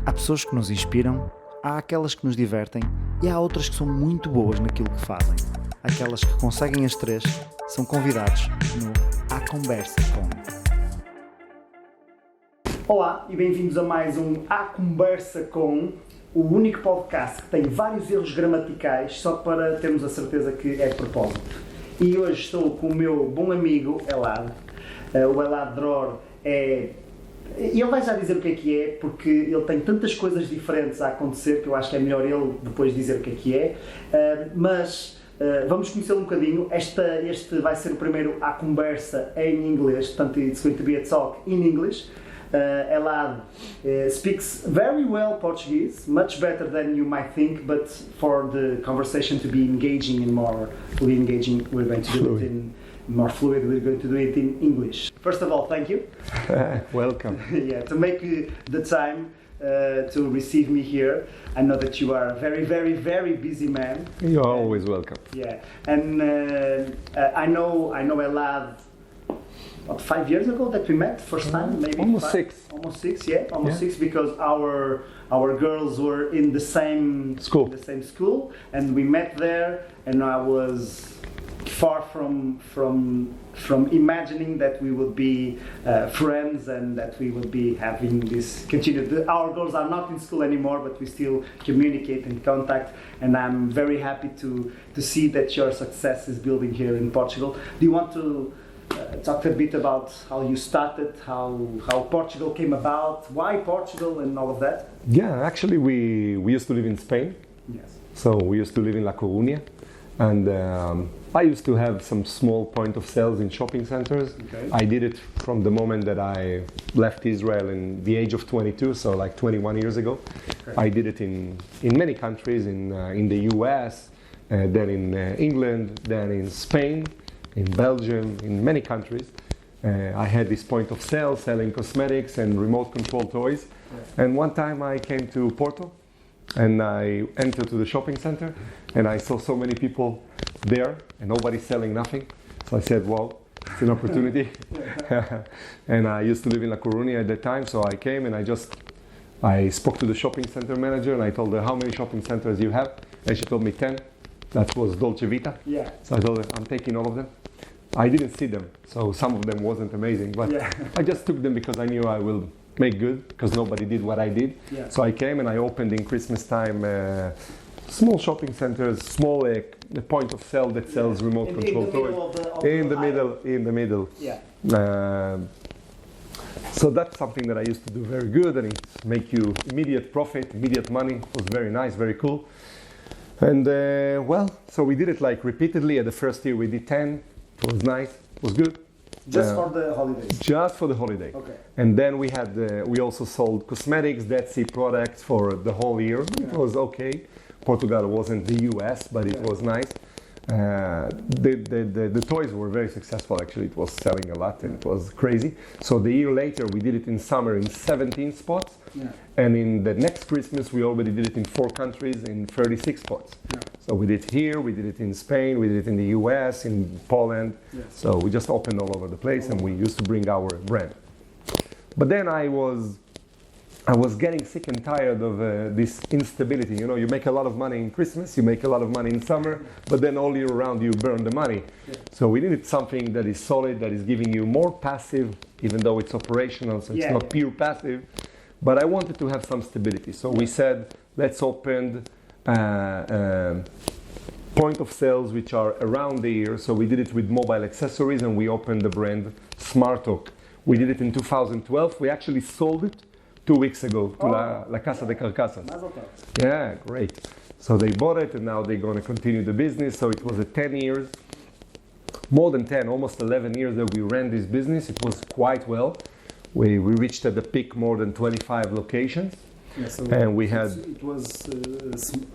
Há pessoas que nos inspiram, há aquelas que nos divertem e há outras que são muito boas naquilo que fazem. Aquelas que conseguem as três são convidados no A Conversa Com. Olá e bem-vindos a mais um A Conversa Com, o único podcast que tem vários erros gramaticais só para termos a certeza que é de propósito. E hoje estou com o meu bom amigo Elad. O Elad Dror e ele vai já dizer o que é, porque ele tem tantas coisas diferentes a acontecer que eu acho que é melhor ele depois dizer o que é. Mas vamos conhecê-lo um bocadinho. Este vai ser o primeiro A Conversa em inglês, portanto, it's going to be a talk in English. Elad speaks very well Portuguese, much better than you might think, but for the conversation to be engaging and more fully engaging, we're going to do it in more fluid, we're going to do it in English. First of all, thank you. Welcome. Yeah, to make the time to receive me here. I know that you are a very, very, very busy man. You're always welcome. Yeah, and I know Elad. What, 5 years ago that we met first time, maybe almost 6. Almost 6, yeah, almost 6, because our girls were in the same school, and we met there, and I was far from imagining that we would be friends and that we would be having this continued. Our girls are not in school anymore, but we still communicate and contact, and I'm very happy to see that your success is building here in Portugal. Do you want to talk a bit about how you started, how Portugal came about, why Portugal, and all of that? Yeah, actually we used to live in Spain. Yes. So we used to live in La Coruña, and I used to have some small point of sales in shopping centers. Okay. I did it from the moment that I left Israel in the age of 22, so like 21 years ago. Okay. I did it in many countries, in the US, then in England, then in Spain, in Belgium, in many countries. I had this point of sale selling cosmetics and remote control toys. Yeah. And one time I came to Porto and I entered to the shopping center and I saw so many people there and nobody selling nothing. So I said, well, it's an opportunity. And I used to live in La Coruña at that time, so I came and I spoke to the shopping center manager and I told her how many shopping centers you have, and she told me 10. That was Dolce Vita. Yeah. So I told her, I'm taking all of them. I didn't see them, so some of them wasn't amazing, but yeah. I just took them because I knew I will make good, because nobody did what I did. Yeah. So I came and I opened in Christmas time small shopping centers, small point of sale that sells remote control toys. In the middle. Yeah. So that's something that I used to do very good, and it make you immediate profit, immediate money. It was very nice, very cool. And so we did it like repeatedly. At the first year we did 10. It was nice. It was good. Just for the holidays. Just for the holiday. Okay. And then we also sold cosmetics, Dead Sea products for the whole year. Yeah. It was okay. Portugal wasn't the US, but it was nice. The toys were very successful. Actually, it was selling a lot and it was crazy. So the year later, we did it in summer in 17 spots. Yeah. And in the next Christmas, we already did it in 4 countries in 36 spots. Yeah. So we did it here, we did it in Spain, we did it in the US, in Poland. Yes. So we just opened all over the place, and we used to bring our brand. But then I was getting sick and tired of this instability. You know, you make a lot of money in Christmas, you make a lot of money in summer, but then all year round you burn the money. Yeah. So we needed something that is solid, that is giving you more passive, even though it's operational, so it's not pure passive. But I wanted to have some stability. So we said, let's open point of sales which are around the year. So we did it with mobile accessories, and we opened the brand Smart Talk. We did it in 2012. We actually sold it 2 weeks ago to La Casa de Carcasas. Yeah, great. So they bought it, and now they're going to continue the business. So it was a 10 years, more than 10, almost 11 years that we ran this business. It was quite well. We reached at the peak more than 25 locations. Yeah, so and we had it was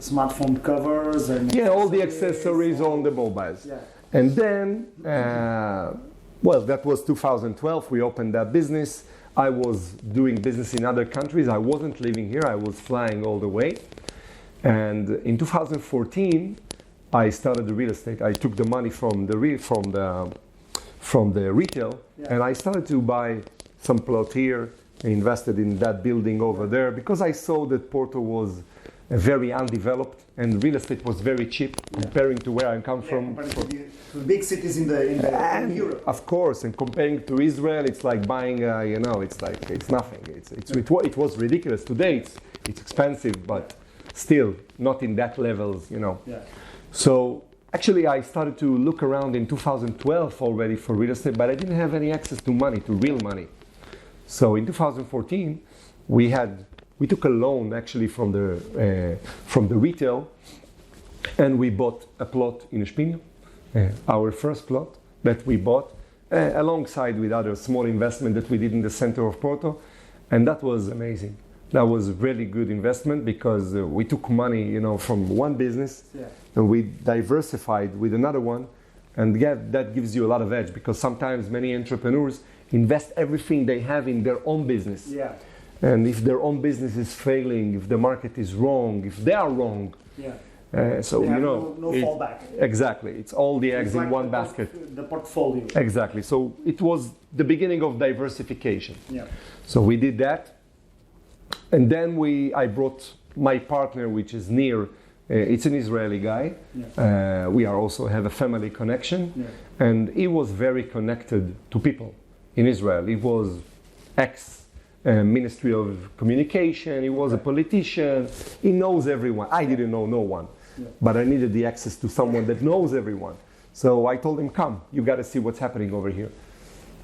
smartphone covers and all the accessories on the mobiles. Yeah. And then that was 2012. We opened that business. I was doing business in other countries. I wasn't living here. I was flying all the way. And in 2014, I started the real estate. I took the money from the retail, and I started to buy some plot here, I invested in that building over there because I saw that Porto was very undeveloped and real estate was very cheap comparing to where I come from. To the big cities in Europe. Of course, and comparing to Israel, it's like buying, it's nothing. It was ridiculous. Today it's expensive, but still not in that levels, Yeah. So actually I started to look around in 2012 already for real estate, but I didn't have any access to money, to real money. So in 2014, we took a loan actually from the retail, and we bought a plot in Espinho, our first plot that we bought alongside with other small investment that we did in the center of Porto, and that was amazing. That was a really good investment because we took money, from one business and we diversified with another one, and that gives you a lot of edge because sometimes many entrepreneurs invest everything they have in their own business. Yeah. And if their own business is failing, if the market is wrong, if they are wrong, no fallback. Exactly, it's all the eggs It's in one basket. The portfolio. Exactly. So it was the beginning of diversification. Yeah. So we did that, and then I brought my partner, which is Nir. It's an Israeli guy. Yeah. We also have a family connection, and he was very connected to people in Israel. He was Ministry of Communication, he was a politician, he knows everyone. I didn't know no one, but I needed the access to someone that knows everyone. So I told him, come, you got to see what's happening over here.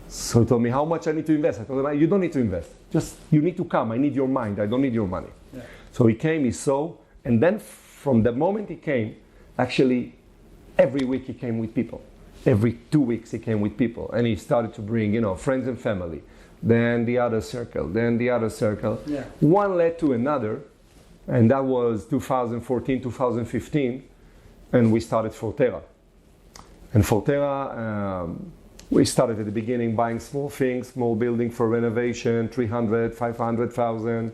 So he told me how much I need to invest. I told him, you don't need to invest, just you need to come, I need your mind, I don't need your money. Yeah. So he came, he saw, and then from the moment he came, actually every week he came with people. Every 2 weeks he came with people, and he started to bring, friends and family. Then the other circle, then the other circle. Yeah. One led to another, and that was 2014, 2015, and we started FORTERA. And FORTERA, we started at the beginning buying small things, small building for renovation, 300, 500,000.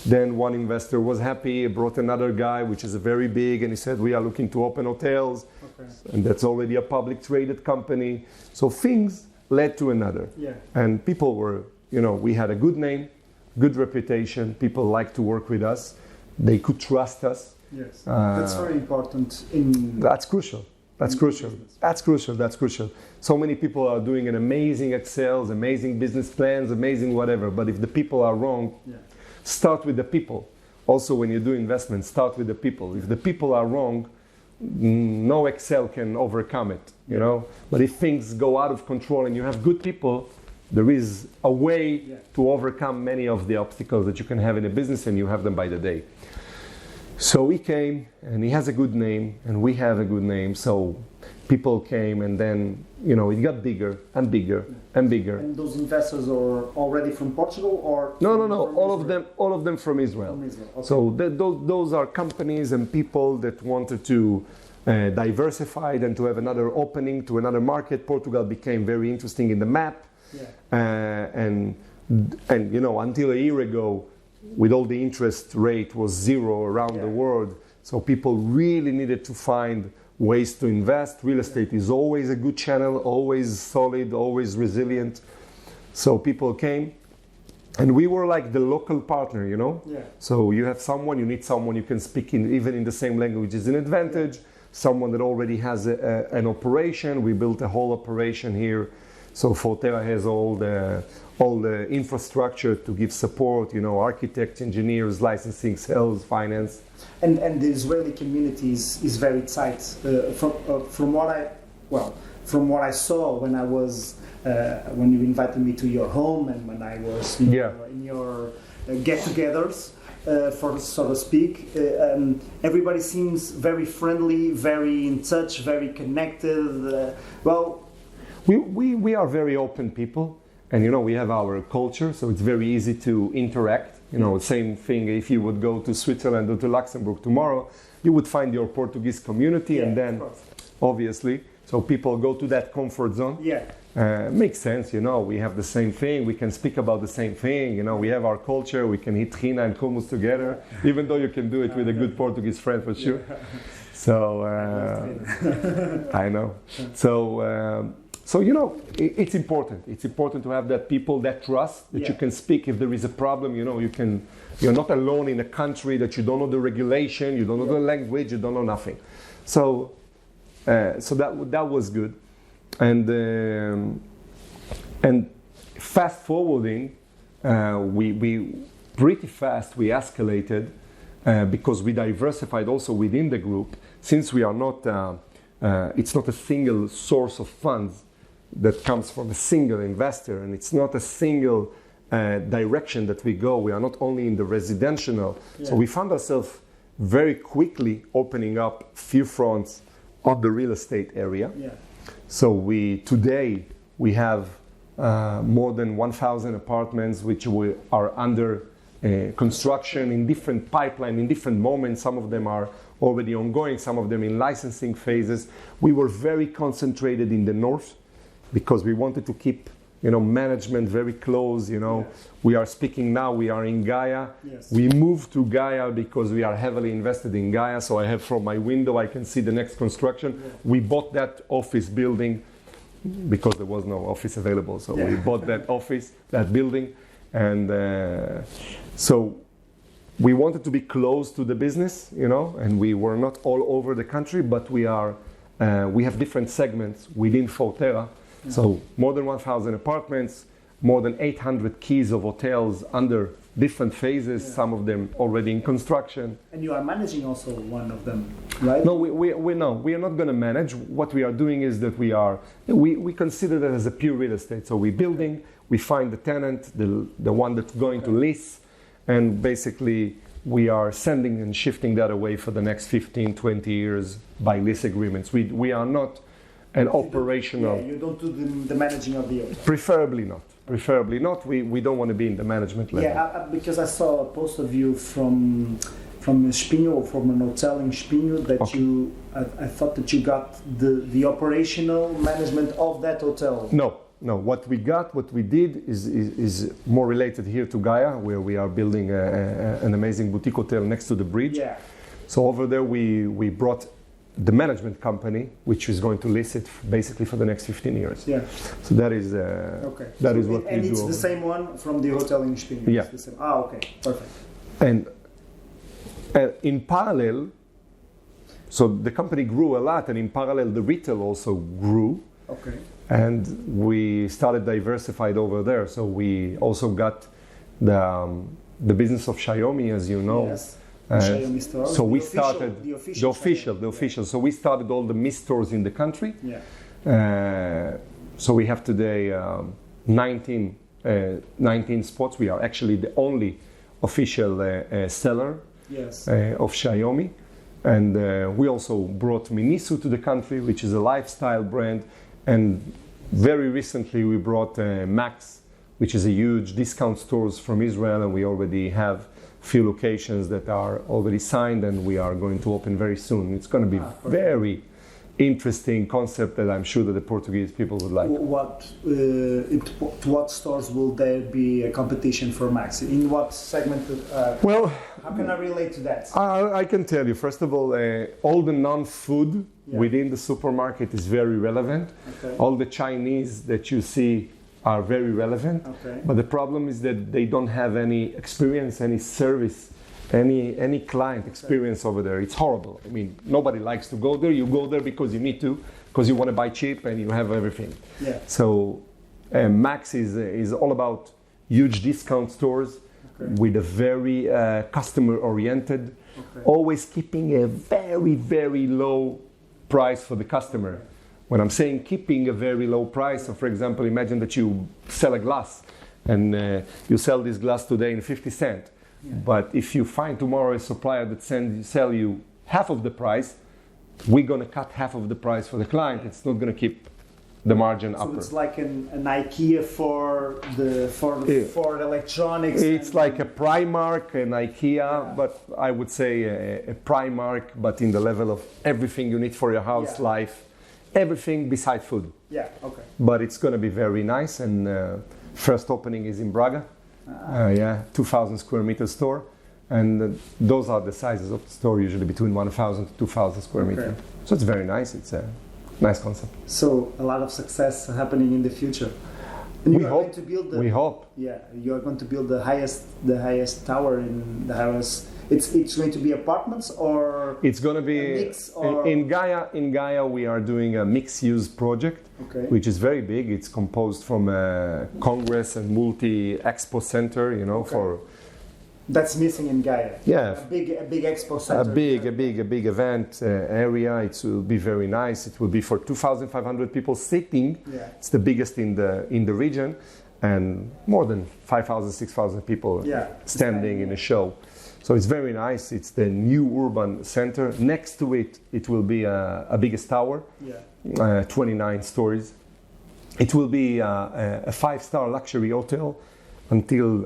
Then one investor was happy, brought another guy, which is a very big, and he said, we are looking to open hotels. Okay. And that's already a public traded company. So things led to another. Yeah. And people were, we had a good name, good reputation. People liked to work with us. They could trust us. Yes. That's very important. That's crucial. That's crucial. That's crucial. That's crucial. So many people are doing an amazing Excels, amazing business plans, amazing whatever. But if the people are wrong, start with the people. Also, when you do investments, start with the people. If the people are wrong, no Excel can overcome it, But if things go out of control and you have good people, there is a way to overcome many of the obstacles that you can have in a business, and you have them by the day. So he came, and he has a good name, and we have a good name. So people came, and then it got bigger and bigger and bigger. And those investors are already from Portugal, or no. All of them from Israel. From Israel. Okay. So those are companies and people that wanted to diversify and to have another opening to another market. Portugal became very interesting in the map, and until a year ago, with all the interest rate was zero around the world. So people really needed to find ways to invest. Real estate is always a good channel, always solid, always resilient. So people came, and we were like the local partner, So you have someone, you need someone you can speak even in the same language is an advantage. Someone that already has an operation. We built a whole operation here. So FORTERA has all the infrastructure to give support, architects, engineers, licensing, sales, finance. And the Israeli community is very tight. From what I saw when I was when you invited me to your home, and when I was in your get-togethers, for so to speak, everybody seems very friendly, very in touch, very connected. We are very open people, and we have our culture, so it's very easy to interact. Same thing if you would go to Switzerland or to Luxembourg tomorrow, you would find your Portuguese community, and then obviously, so people go to that comfort zone. Makes sense, we have the same thing, we can speak about the same thing, we have our culture, we can eat trina and hummus together, even though you can do it with a good Portuguese friend for sure. So I know. So, you know, it's important. It's important to have that people, that trust, that you can speak if there is a problem. You know, you're not alone in a country that you don't know the regulation, you don't know the language, you don't know nothing. So that was good. And fast forwarding, we pretty fast we escalated because we diversified also within the group. Since we are not, it's not a single source of funds that comes from a single investor, and it's not a single direction that we go. We are not only in the residential. So we found ourselves very quickly opening up few fronts on the real estate area. So today we have more than 1,000 apartments which are under construction in different pipeline, in different moments. Some of them are already ongoing, some of them in licensing phases. We were very concentrated in the north because we wanted to keep, you know, management very close. You know, we are speaking now. We are in Gaia. We moved to Gaia because we are heavily invested in Gaia. So I have from my window I can see the next construction. We bought that office building because there was no office available. So we bought that building, and so we wanted to be close to the business, you know, and we were not all over the country, but we have different segments within FORTERA. So more than 1,000 apartments, more than 800 keys of hotels under different phases, some of them already in construction. And you are managing also one of them, right? No, we are not going to manage. What we are doing is that we consider that as a pure real estate. So we're building, we find the tenant, the one that's going to lease, and basically we are sending and shifting that away for the next 15, 20 years by lease agreements. We are not an operational. You don't do the managing of the hotel. Preferably not. We don't want to be in the management level. Because I saw a post of you from Espinho, or from an hotel in Espinho, that I thought that you got the operational management of that hotel. No. What we did is more related here to Gaia, where we are building an amazing boutique hotel next to the bridge. So over there we brought the management company, which is going to lease it basically for the next 15 years. So that is what we do. And it's the same one from the hotel in Espinho? Yeah. It's the same. Okay, perfect. And in parallel, so the company grew a lot, and in parallel the retail also grew. Okay. And we started diversified over there. So we also got the business of Xiaomi, as you know. Xiaomi stores. So we started the official. So we started all the Mi stores in the country. So we have today 19 spots. We are actually the only official seller of Xiaomi. And we also brought Miniso to the country, which is a lifestyle brand. And very recently we brought Max, which is a huge discount stores from Israel, and we already have few locations that are already signed, and we are going to open very soon. It's going to be very interesting concept that I'm sure that the Portuguese people would like. To what stores will there be a competition for Max? In what segment? How can I relate to that? I can tell you, first of all the non-food within the supermarket is very relevant. All the Chinese that you see are very relevant, but the problem is that they don't have any experience, any service, any client experience over there. It's horrible. I mean, nobody likes to go there. You go there because you need to, because you want to buy cheap and you have everything. So Max is all about huge discount stores with a very customer-oriented, always keeping a very, very low price for the customer. When I'm saying keeping a very low price, so for example, imagine that you sell a glass and you sell this glass today in 50 cents. But if you find tomorrow a supplier that sell you half of the price, we're going to cut half of the price for the client. It's not going to keep the margin upper. So it's like an IKEA for electronics. It's like a Primark, an IKEA, but I would say a Primark, but in the level of everything you need for your house life. Everything beside food. But it's going to be very nice, and first opening is in Braga. 2,000 square meter store, and those are the sizes of the store, usually between 1,000 to 2,000 square meters. So it's very nice. It's Nice concept. So a lot of success happening in the future. And We you are hope. going to build We hope. Yeah, you are going to build the highest tower in the house. It's going to be apartments or It's going to be a mix or in Gaia. In Gaia, we are doing a mixed-use project, okay. which is very big. It's composed from a Congress and multi-expo center. You know, Okay. for That's missing in Gaia. Yeah. A big expo center. a big event area. It will be very nice. It will be for 2,500 people sitting. Yeah. It's the biggest in the region, and more than 5,000, 6,000 people Yeah. standing in a show. So it's very nice. It's the new urban center. Next to it, it will be a biggest tower, Yeah. 29 stories. It will be a 5-star luxury hotel until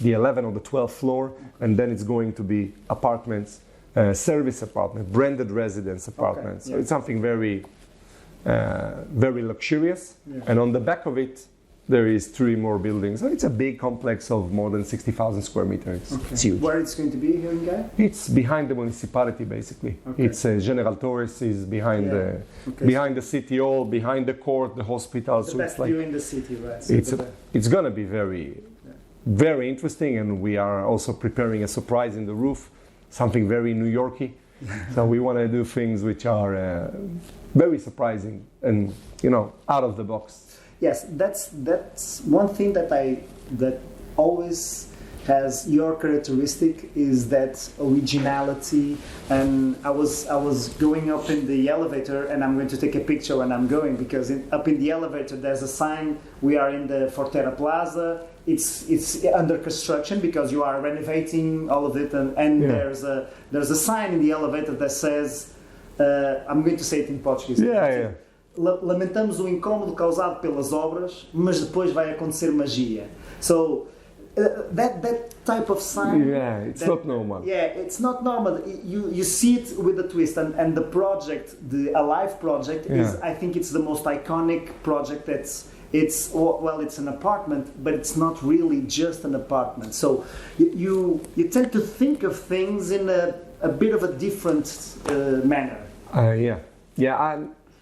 the 11th or the 12th floor, and then it's going to be apartments, service apartment, branded residence apartments. Okay, yeah. So it's something very, very luxurious. Yeah. And on the back of it, there is 3 more buildings. So it's a big complex of more than 60,000 square meters. Okay. It's huge. Where it's going to be here in Gaia? It's behind the municipality, basically. Okay. It's General Torres is behind Yeah. Okay. behind the city hall, behind the court, the hospital. The So best it's like view in the city, right? So it's the best. it's gonna be very interesting, and we are also preparing a surprise in the roof, something very New Yorky. So we want to do things which are very surprising and out of the box. Yes, that's one thing that always has your characteristic is that originality. And I was going up in the elevator, and I'm going to take a picture when I'm going, because up in the elevator there's a sign. We are in the FORTERA Plaza. It's under construction because you are renovating all of it, and Yeah. there's a sign in the elevator that says, I'm going to say it in Portuguese. Yeah. Lamentamos o incômodo causado pelas obras, mas depois vai acontecer magia. So that type of sign. Yeah, it's not normal. Yeah, it's not normal. You see it with a twist, and the project, the Alive project, is, I think it's the most iconic project. It's an apartment, but it's not really just an apartment. So you tend to think of things in a bit of a different manner.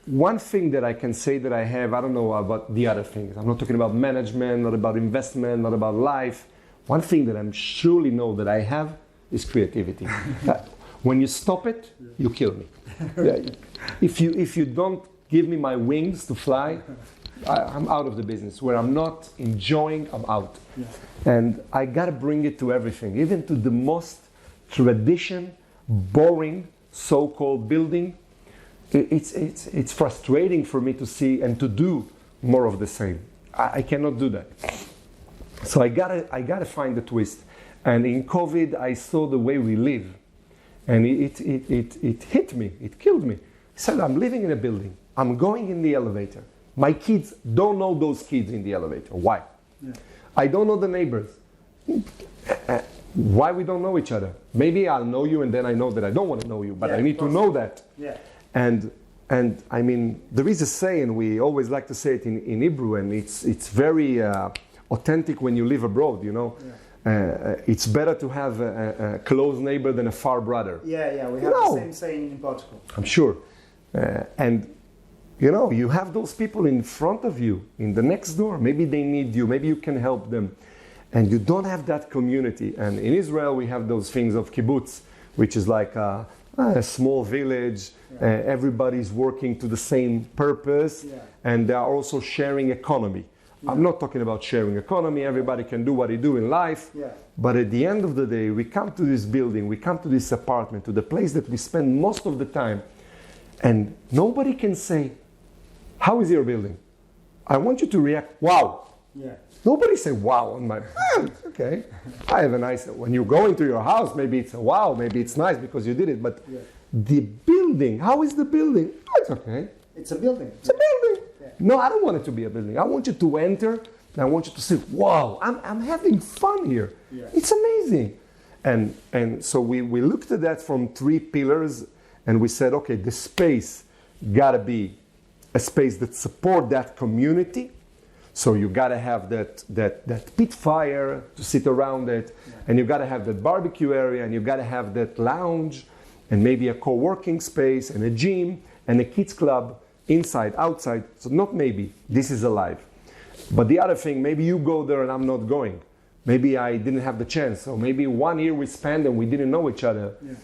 One thing that I can say that I have, I don't know about the other things. I'm not talking about management, not about investment, not about life. One thing that I surely know that I have is creativity. When you stop it, you kill me. If you don't give me my wings to fly, I'm out of the business. Where I'm not enjoying, I'm out. Yeah. And I gotta bring it to everything, even to the most boring so-called building. It's frustrating for me to see and to do more of the same. I cannot do that. So I gotta find the twist. And in COVID, I saw the way we live, and it hit me. It killed me. I said, I'm living in a building. I'm going in the elevator. My kids don't know those kids in the elevator. Why? Yeah. I don't know the neighbors. Why we don't know each other? Maybe I'll know you, and then I know that I don't want to know you, but I need to know that. Yeah. And I mean, there is a saying, we always like to say it in Hebrew, and it's very authentic when you live abroad, Yeah. It's better to have a close neighbor than a far brother. Yeah, we have the same saying in Portugal. I'm sure. And you have those people in front of you, in the next door. Maybe they need you, maybe you can help them. And you don't have that community. And in Israel, we have those things of kibbutz, which is like a small village. Everybody's working to the same purpose, and they are also sharing economy. I'm not talking about sharing economy. Everybody can do what they do in life. But at the end of the day, we come to this building, we come to this apartment, to the place that we spend most of the time, and nobody can say, how is your building? I want you to react, wow. Nobody say wow on my, okay. I have a nice, when you go into your house, maybe it's a wow, maybe it's nice because you did it, but the building, how is the building? Oh, it's okay. It's a building. It's a building. No, I don't want it to be a building. I want you to enter, and I want you to say, wow, I'm having fun here. It's amazing. And so we looked at that from 3 pillars, and we said, okay, the space gotta be a space that support that community. So you gotta have that pit fire to sit around it, and you gotta have that barbecue area, and you gotta have that lounge, and maybe a co-working space, and a gym, and a kids club. inside, outside. So not maybe, this is alive. But the other thing, maybe you go there and I'm not going. Maybe I didn't have the chance. So maybe 1 year we spent and we didn't know each other. Yeah.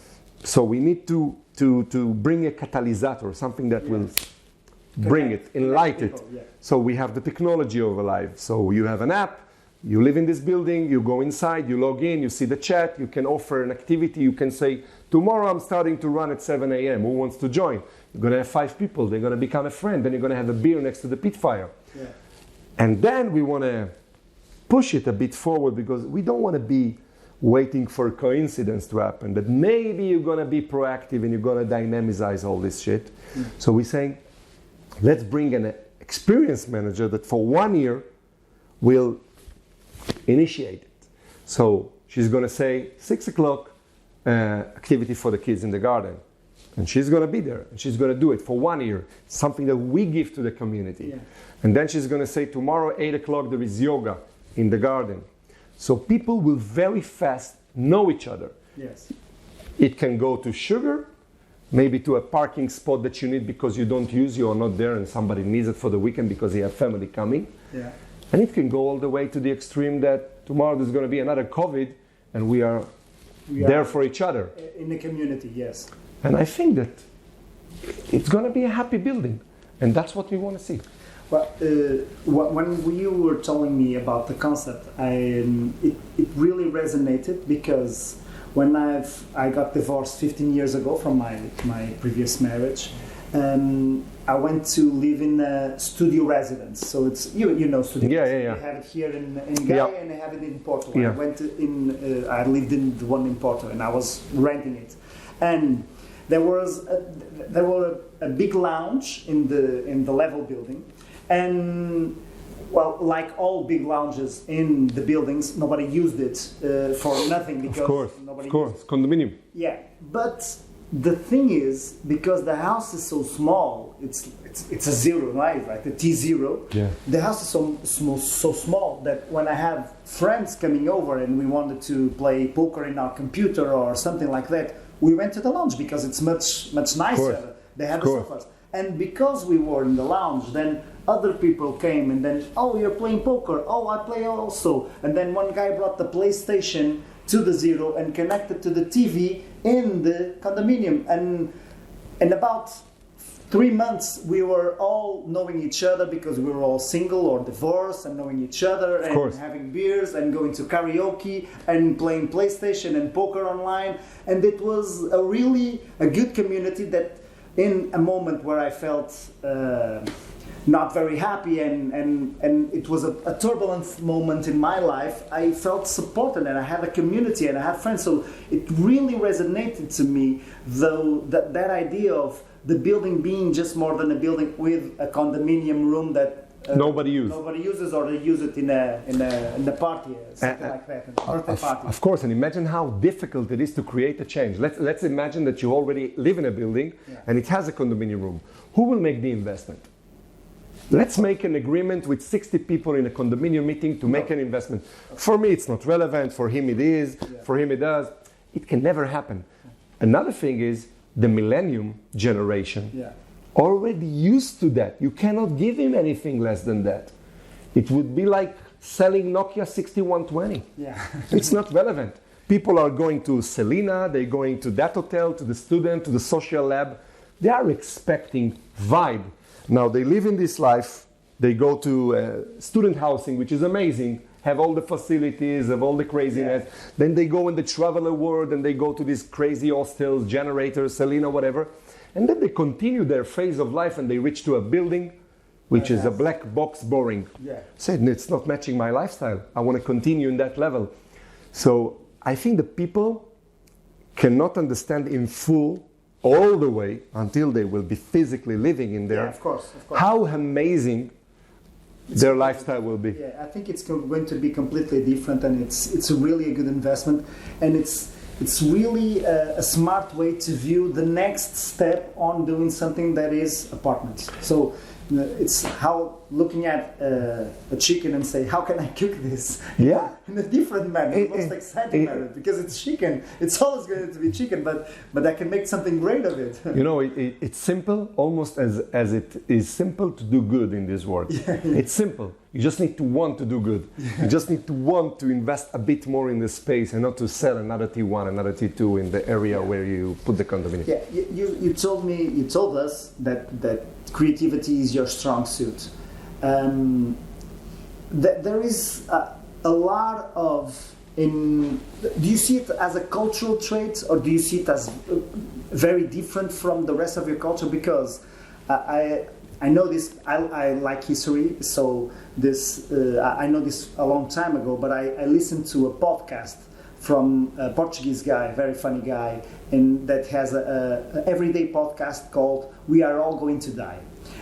So we need to bring a catalysator, something that will bring it, enlight it. Yeah. So we have the technology of alive. So you have an app, you live in this building, you go inside, you log in, you see the chat, you can offer an activity, you can say, tomorrow I'm starting to run at 7 a.m. Who wants to join? You're going to have 5 people, they're going to become a friend, then you're going to have a beer next to the pit fire. Yeah. And then we want to push it a bit forward because we don't want to be waiting for a coincidence to happen, that maybe you're going to be proactive and you're going to dynamicize all this shit. Mm. So we're saying, let's bring an experienced manager that for 1 year will initiate it. So she's going to say 6 o'clock activity for the kids in the garden. And she's going to be there and she's going to do it for 1 year, something that we give to the community. Yeah. And then she's going to say tomorrow 8 o'clock there is yoga in the garden. So people will very fast know each other. Yes. It can go to sugar, maybe to a parking spot that you need because you don't use, you are not there and somebody needs it for the weekend because they have family coming. Yeah. And it can go all the way to the extreme that tomorrow there's going to be another COVID and we are there for each other. In the community, yes. And I think that it's going to be a happy building. And that's what we want to see. Well, when you were telling me about the concept, it really resonated because when I got divorced 15 years ago from my previous marriage, I went to live in a studio residence. So it's you know studio. Yeah. They have it here in Gaia and they have it in Porto. Yeah. I lived in the one in Porto and I was renting it, and there was a big lounge in the level building. And, well, like all big lounges in the buildings, nobody used it for nothing because of course, condominium. Yeah, but the thing is, because the house is so small, it's a zero, right? Like the T0. Yeah. The house is so small that when I have friends coming over and we wanted to play poker in our computer or something like that, we went to the lounge because it's much nicer. They have the sofas. And because we were in the lounge, then other people came and then, oh, you're playing poker. Oh, I play also. And then one guy brought the PlayStation to the Zero and connected to the TV in the condominium. And in about 3 months, we were all knowing each other because we were all single or divorced and knowing each other and having beers and going to karaoke and playing PlayStation and poker online. And it was a good community that in a moment where I felt not very happy and it was a turbulent moment in my life, I felt supported and I had a community and I had friends. So it really resonated to me, though, that idea of the building being just more than a building with a condominium room that nobody uses, or they use it in a party, something like that, in a birthday party. Of course, and imagine how difficult it is to create a change. Let's imagine that you already live in a building and it has a condominium room. Who will make the investment? Let's make an agreement with 60 people in a condominium meeting to make an investment. For me, it's not relevant. For him, it is. Yeah. For him, it does. It can never happen. Another thing is the millennium generation. Yeah. Already used to that. You cannot give him anything less than that. It would be like selling Nokia 6120. Yeah. It's not relevant. People are going to Selena, they're going to that hotel, to the student, to the social lab. They are expecting vibe. Now they live in this life, they go to student housing, which is amazing, have all the facilities, have all the craziness. Yeah. Then they go in the traveler world and they go to these crazy hostels, generators, Selena, whatever. And then they continue their phase of life and they reach to a building which is a black box boring. Yeah. Said, it's not matching my lifestyle. I want to continue in that level. So I think the people cannot understand in full all the way until they will be physically living in there. Yeah, of course. How amazing their lifestyle will be. Yeah, I think it's going to be completely different, and it's really a good investment, and it's really a smart way to view the next step on doing something that is apartments. So it's how looking at a chicken and say, how can I cook this? Yeah. In a different manner, most exciting manner, because it's chicken. It's always going to be chicken, but I can make something great of it. It's simple, almost as it is simple to do good in this world. Yeah. It's simple. You just need to want to do good. You just need to want to invest a bit more in the space and not to sell another T1, another T2 in the area where you put the condominium. Yeah, you told us that creativity is your strong suit. There is a lot of do you see it as a cultural trait, or do you see it as very different from the rest of your culture? Because I know this. I like history, so I know this a long time ago. But I listened to a podcast from a Portuguese guy, very funny guy, and that has a everyday podcast called "We Are All Going to Die,"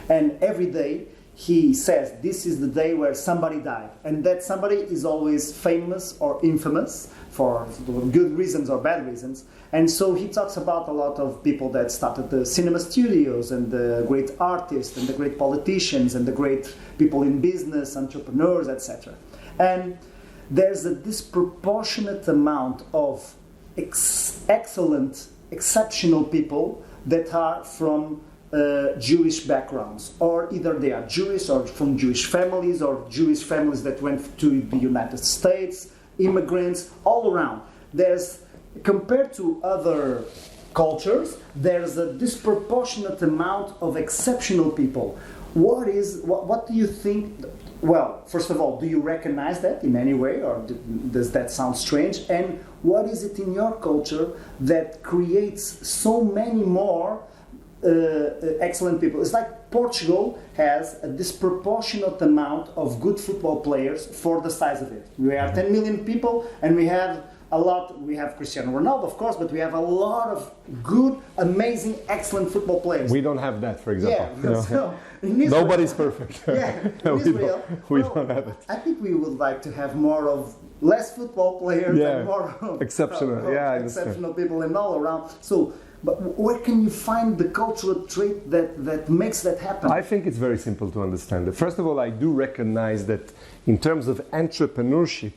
and every day he says this is the day where somebody died, and that somebody is always famous or infamous for good reasons or bad reasons. And so he talks about a lot of people that started the cinema studios, and the great artists, and the great politicians, and the great people in business, entrepreneurs, etc. And there's a disproportionate amount of excellent, exceptional people that are from Jewish backgrounds, or either they are Jewish or from Jewish families, or Jewish families that went to the United States, immigrants, all around. Compared to other cultures, there's a disproportionate amount of exceptional people. What do you think? Well, first of all, do you recognize that in any way, or does that sound strange? And what is it in your culture that creates so many more excellent people? It's like Portugal has a disproportionate amount of good football players for the size of it. We are 10 million people, and we have we have Cristiano Ronaldo, of course, but we have a lot of good, amazing, excellent football players. We don't have that, for example. Yeah, so in Israel, nobody's perfect. Yeah, in Israel, we don't have it. I think we would like to have less football players and more exceptional, exceptional people and all around. So, but where can you find the cultural trait that makes that happen? I think it's very simple to understand. First of all, I do recognize that in terms of entrepreneurship,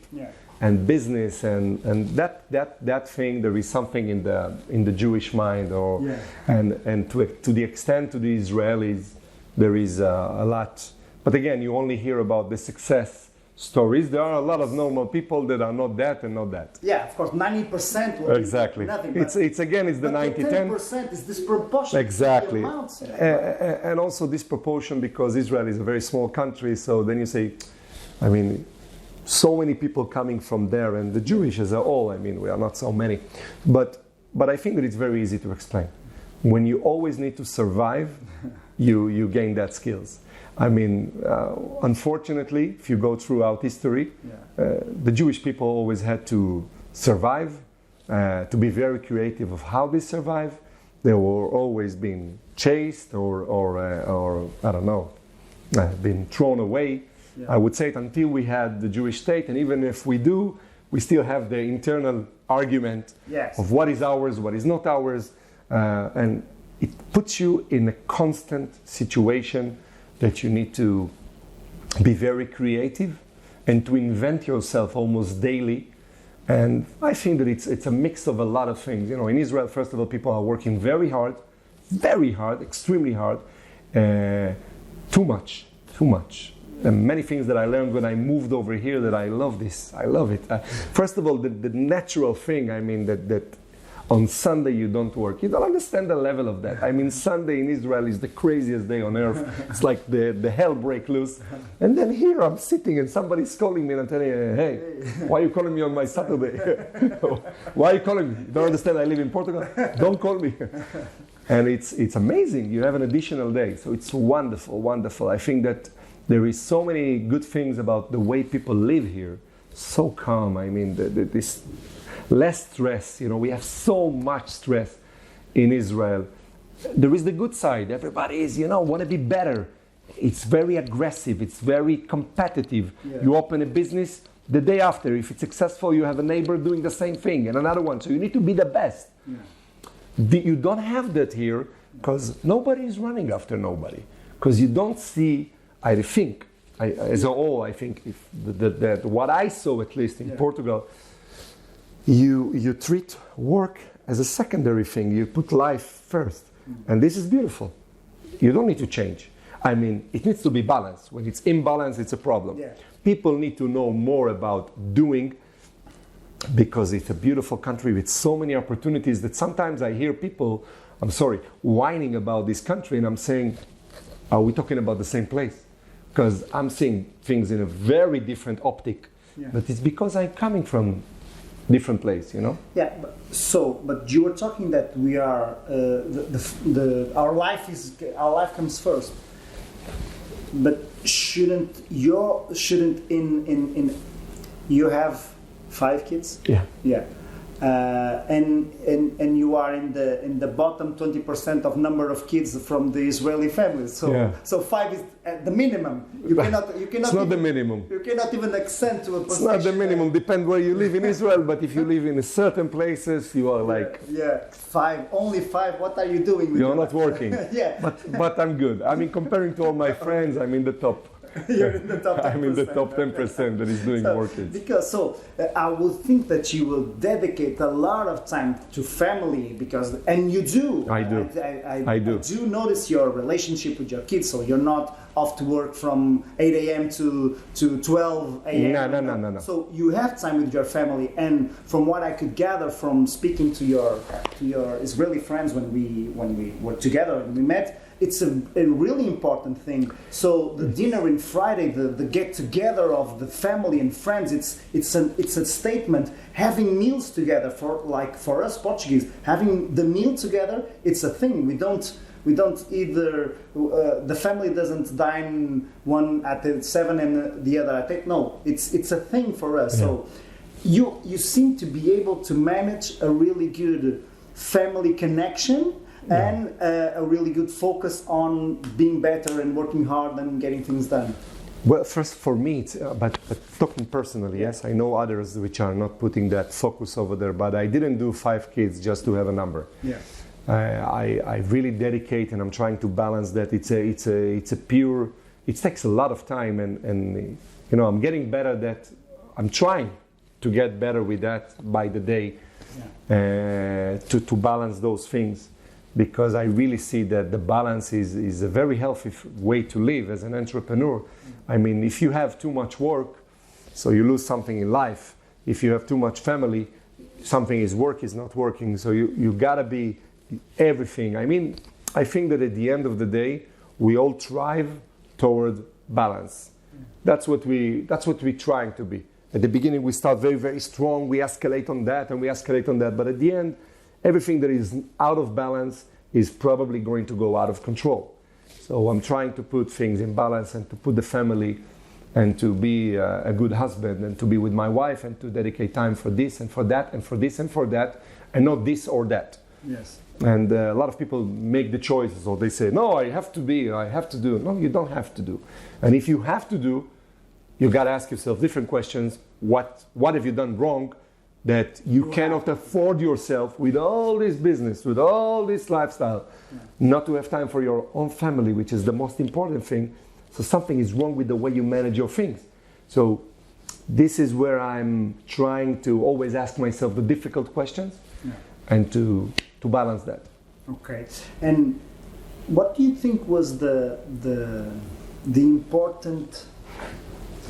and business and that thing, there is something in the Jewish mind, and to the extent to the Israelis there is a lot. But again, you only hear about the success stories. There are a lot of normal people that are not that and not that. Yeah, of course, 90% will exactly. be nothing. It's 90-10. 10% is disproportionate. Exactly. To the amounts. And also disproportion because Israel is a very small country. So then you say, I mean, so many people coming from there, and the Jewish as a whole, I mean, we are not so many. But I think that it's very easy to explain. When you always need to survive, you gain that skills. I mean, unfortunately, if you go throughout history, the Jewish people always had to survive, to be very creative of how they survive. They were always being chased or I don't know, being thrown away. Yeah. I would say it until we had the Jewish state, and even if we do, we still have the internal argument of what is ours, what is not ours, and it puts you in a constant situation that you need to be very creative and to invent yourself almost daily. And I think that it's a mix of a lot of things. You know, in Israel, first of all, people are working very hard, extremely hard, too much. And many things that I learned when I moved over here that I love this. I love it. First of all, the natural thing, I mean, that on Sunday you don't work. You don't understand the level of that. I mean, Sunday in Israel is the craziest day on earth. It's like the hell break loose. And then here I'm sitting and somebody's calling me and I'm telling you, hey, why are you calling me on my Saturday? Why are you calling me? You don't understand I live in Portugal? Don't call me. And it's amazing. You have an additional day. So it's wonderful. I think that there is so many good things about the way people live here. So calm. I mean, this less stress. You know, we have so much stress in Israel. There is the good side. Everybody is, want to be better. It's very aggressive. It's very competitive. Yeah. You open a business, the day after, if it's successful, you have a neighbor doing the same thing and another one. So you need to be the best. Yeah. You don't have that here because nobody is running after nobody. because you don't see, I think, as a whole, I think, if that what I saw, at least in Portugal, you treat work as a secondary thing. You put life first. And this is beautiful. You don't need to change. I mean, it needs to be balanced. When it's imbalance, it's a problem. Yeah. People need to know more about doing, because it's a beautiful country with so many opportunities that sometimes I hear people, whining about this country, and I'm saying, are we talking about the same place? Because I'm seeing things in a very different optic. Yeah. But it's because I'm coming from different place, you know? Yeah, but you were talking that we are, our life comes first. But shouldn't you have 5 kids? Yeah. Yeah. And you are in the bottom 20% of number of kids from the Israeli families. So 5 is the minimum. You cannot. It's not the minimum. You cannot even accent to a position. It's not the minimum. Depends where you live in Israel. But if you live in certain places, you are like 5. Only 5. What are you doing? With You're not working. Yeah. But I'm good. I mean, comparing to all my friends, I'm in the top. You're in the top 10%. I'm in the top 10% that is doing more kids. Because I would think that you will dedicate a lot of time to family, and you do. I do. I do notice your relationship with your kids. So you're not off to work from 8 a.m. to 12 a.m. No. So you have time with your family, and from what I could gather from speaking to your Israeli friends when we were together and we met, it's a really important thing. So the dinner in Friday, the get together of the family and friends, it's a statement. Having meals together for us Portuguese, having the meal together, it's a thing. We don't either. The family doesn't dine one at 7 and the other at 8. No, it's a thing for us. Yeah. So you seem to be able to manage a really good family connection. Yeah. And a really good focus on being better and working hard and getting things done. Well, first for me, but talking personally, yes, I know others which are not putting that focus over there, but I didn't do 5 kids just to have a number. Yeah. I really dedicate, and I'm trying to balance that. It's a pure. It takes a lot of time, and you know, I'm getting better at that. I'm trying to get better with that by the day, to balance those things. Because I really see that the balance is a very healthy way to live as an entrepreneur. I mean, if you have too much work, so you lose something in life. If you have too much family, something is not working. So you gotta be everything. I mean, I think that at the end of the day, we all strive toward balance. That's what we're trying to be. At the beginning, we start very, very strong. We escalate on that and we escalate on that. But at the end, everything that is out of balance is probably going to go out of control. So I'm trying to put things in balance and to put the family and to be a good husband and to be with my wife and to dedicate time for this and for that and for this and for that and not this or that. Yes. And a lot of people make the choices, or they say, no, I have to do. No, you don't have to do. And if you have to do, you got to ask yourself different questions. What have you done wrong that you cannot afford yourself with all this business, with all this lifestyle, not to have time for your own family, which is the most important thing. So something is wrong with the way you manage your things. So this is where I'm trying to always ask myself the difficult questions and to balance that. Okay. And what do you think was the important?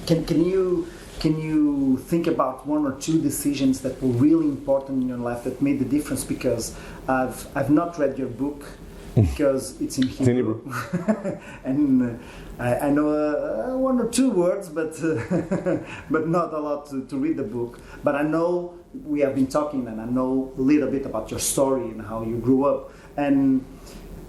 Can you think about 1 or 2 decisions that were really important in your life that made the difference? Because I've not read your book because it's in Hebrew, and I know 1 or 2 words, but not a lot to read the book. But I know we have been talking, and I know a little bit about your story and how you grew up. And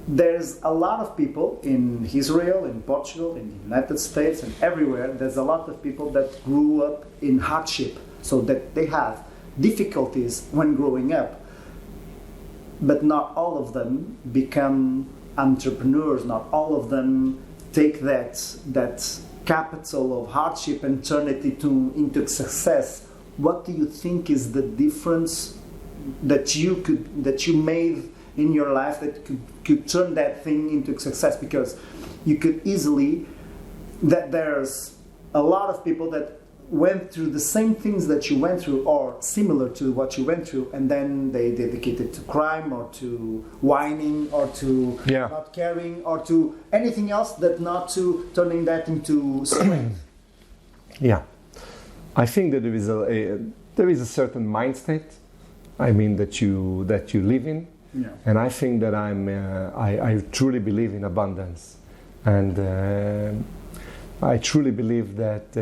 there's a lot of people in Israel, in Portugal, in the United States, and everywhere. There's a lot of people that grew up in hardship, so that they have difficulties when growing up. But not all of them become entrepreneurs. Not all of them take that capital of hardship and turn it into success. What do you think is the difference that you made in your life that could turn that thing into success? Because you could easily, that there's a lot of people that went through the same things that you went through or similar to what you went through, and then they dedicated to crime or to whining or to not caring or to anything else, that not to turning that into strength. Yeah, I think that there is a certain mind state, I mean, that you live in, and I think that I truly believe in abundance, and I truly believe that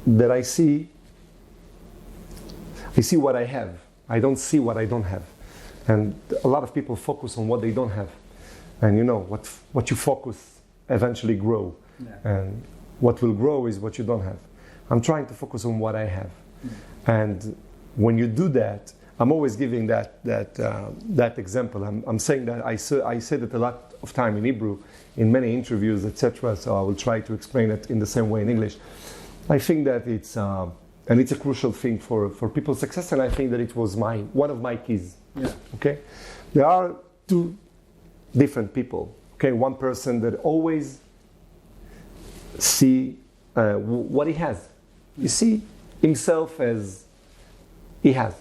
that I see what I have. I don't see what I don't have, and a lot of people focus on what they don't have, and you know what you focus eventually grow, and what will grow is what you don't have. I'm trying to focus on what I have, and when you do that, I'm always giving that example. I'm saying that I said it a lot of time in Hebrew, in many interviews, etc. So I will try to explain it in the same way in English. I think that it's a crucial thing for people's success, and I think that it was one of my keys. Okay, there are two different people. Okay, one person that always see what he has. You see himself as he has.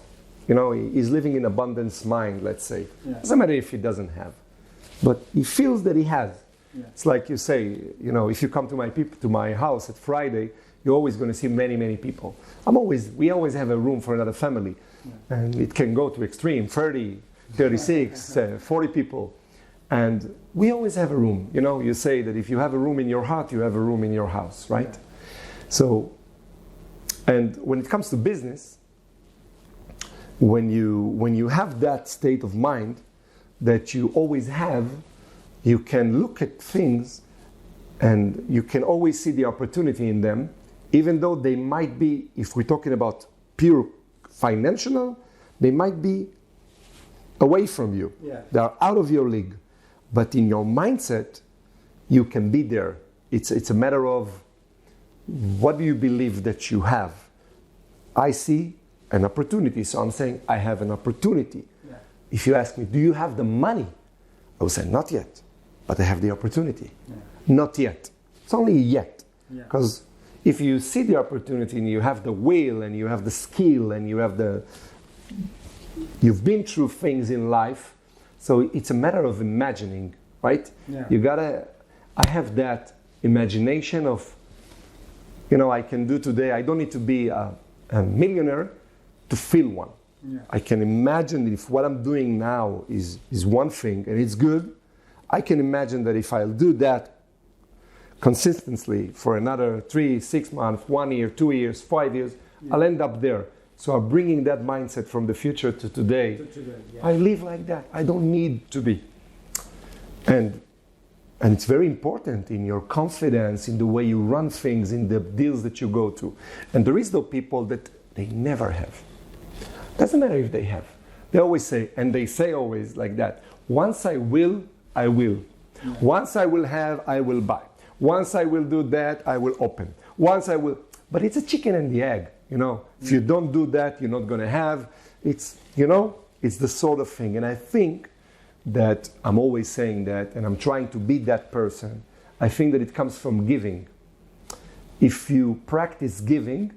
You know, he's living in abundance mind, let's say. Doesn't matter if he doesn't have, but he feels that he has. It's like you say, you know, if you come to my house at Friday, you're always going to see many people. We always have a room for another family, and it can go to extreme 30, 36, 40 people, and we always have a room. You know, you say that if you have a room in your heart, you have a room in your house, right? So, and when it comes to business, when you have that state of mind that you always have, you can look at things and you can always see the opportunity in them, even though they might be, if we're talking about pure financial, they might be away from you. They are out of your league. But in your mindset, you can be there. It's a matter of what do you believe that you have. I see an opportunity, so I'm saying I have an opportunity. If you ask me, do you have the money? I will say, not yet, but I have the opportunity. Not yet. It's only yet. Because if you see the opportunity and you have the will and you have the skill and you've been through things in life, so it's a matter of imagining, right? I have that imagination of, you know, I can do today, I don't need to be a millionaire to feel one. I can imagine if what I'm doing now is one thing and it's good, I can imagine that if I'll do that consistently for another 3, 6 months, 1 year, 2 years, 5 years, I'll end up there. So I'm bringing that mindset from the future to today. I live like that. I don't need to be. And it's very important in your confidence, in the way you run things, in the deals that you go to. And there is those people that they never have. Doesn't matter if they have. They always say, and they say always like that, once I will, I will. Once I will have, I will buy. Once I will do that, I will open. Once I will, but it's a chicken and the egg, you know. If you don't do that, you're not going to have. It's, you know, it's the sort of thing. And I think that I'm always saying that, and I'm trying to be that person. I think that it comes from giving. If you practice giving,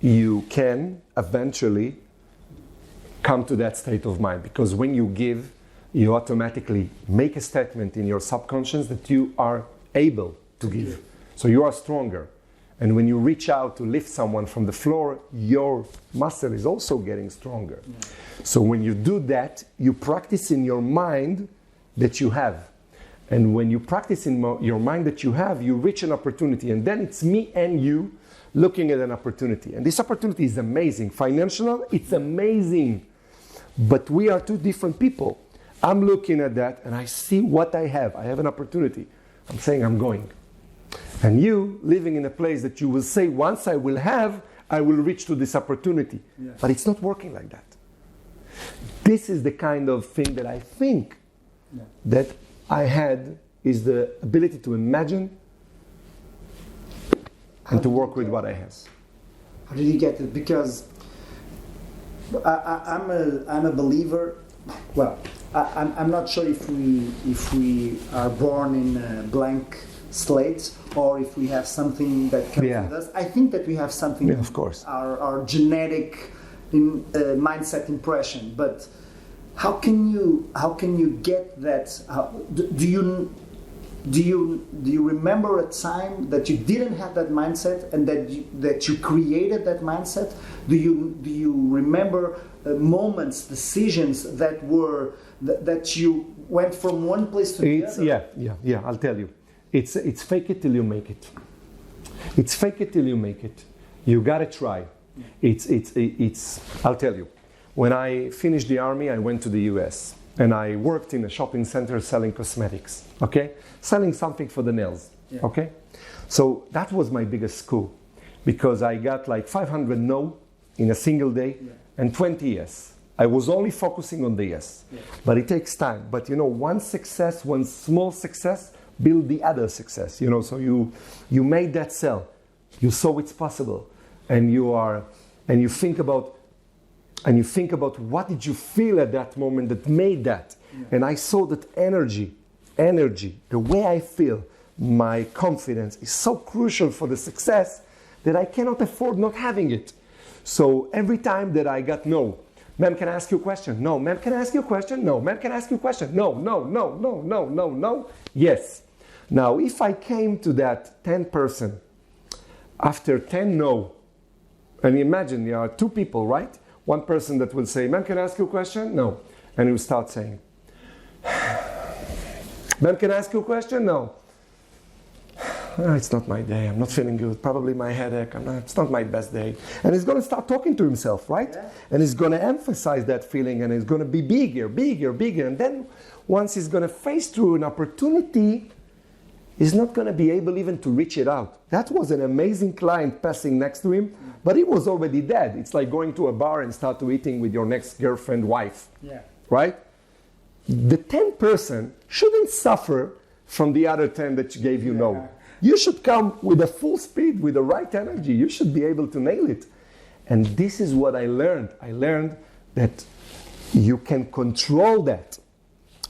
you can eventually come to that state of mind. Because when you give, you automatically make a statement in your subconscious that you are able to give. So you are stronger. And when you reach out to lift someone from the floor, your muscle is also getting stronger. So when you do that, you practice in your mind that you have. And when you practice in your mind that you have, you reach an opportunity. And then it's me and you looking at an opportunity. And this opportunity is amazing. Financial, it's amazing. But we are two different people. I'm looking at that and I see what I have. I have an opportunity. I'm saying I'm going. And you living in a place that you will say, once I will have, I will reach to this opportunity. But it's not working like that. This is the kind of thing that I think that I had, is the ability to imagine and to work with what I have. How did you get it? Because I'm a believer. Well, I'm not sure if we are born in blank slates or if we have something that comes with us. I think that we have something. Yeah, of course. Our genetic mindset impression, but how can you get that? Do you remember a time that you didn't have that mindset and that you created that mindset? Do you remember moments, decisions that you went from one place to the other? Yeah. I'll tell you. It's fake it till you make it. It's fake it till you make it. You gotta try. It's. I'll tell you. When I finished the army, I went to the US and I worked in a shopping center selling cosmetics. Okay, selling something for the nails. Yeah. Okay, so that was my biggest school because I got like 500 no in a single day and 20 yes. I was only focusing on the yes, but it takes time. But one success, one small success, build the other success. So you made that sell, you saw it's possible, and you think about what did you feel at that moment that made that. And I saw that energy, the way I feel, my confidence is so crucial for the success that I cannot afford not having it. So every time that I got no, ma'am, can I ask you a question? No, ma'am, can I ask you a question? No, ma'am, can I ask you a question? No. Yes. Now, if I came to that 10% after 10 no, and imagine there are two people, right? One person that will say, ma'am, can I ask you a question? No. And he will start saying, ma'am, can I ask you a question? No. It's not my day. I'm not feeling good. Probably my headache. It's not my best day. And he's going to start talking to himself, right? Yeah. And he's going to emphasize that feeling and it's going to be bigger. And then once he's going to face through an opportunity, he's not going to be able even to reach it out. That was an amazing client passing next to him, but he was already dead. It's like going to a bar and start to eating with your next girlfriend, wife, right? The 10% shouldn't suffer from the other 10 that gave you no. You should come with a full speed, with the right energy. You should be able to nail it. And this is what I learned. I learned that you can control that.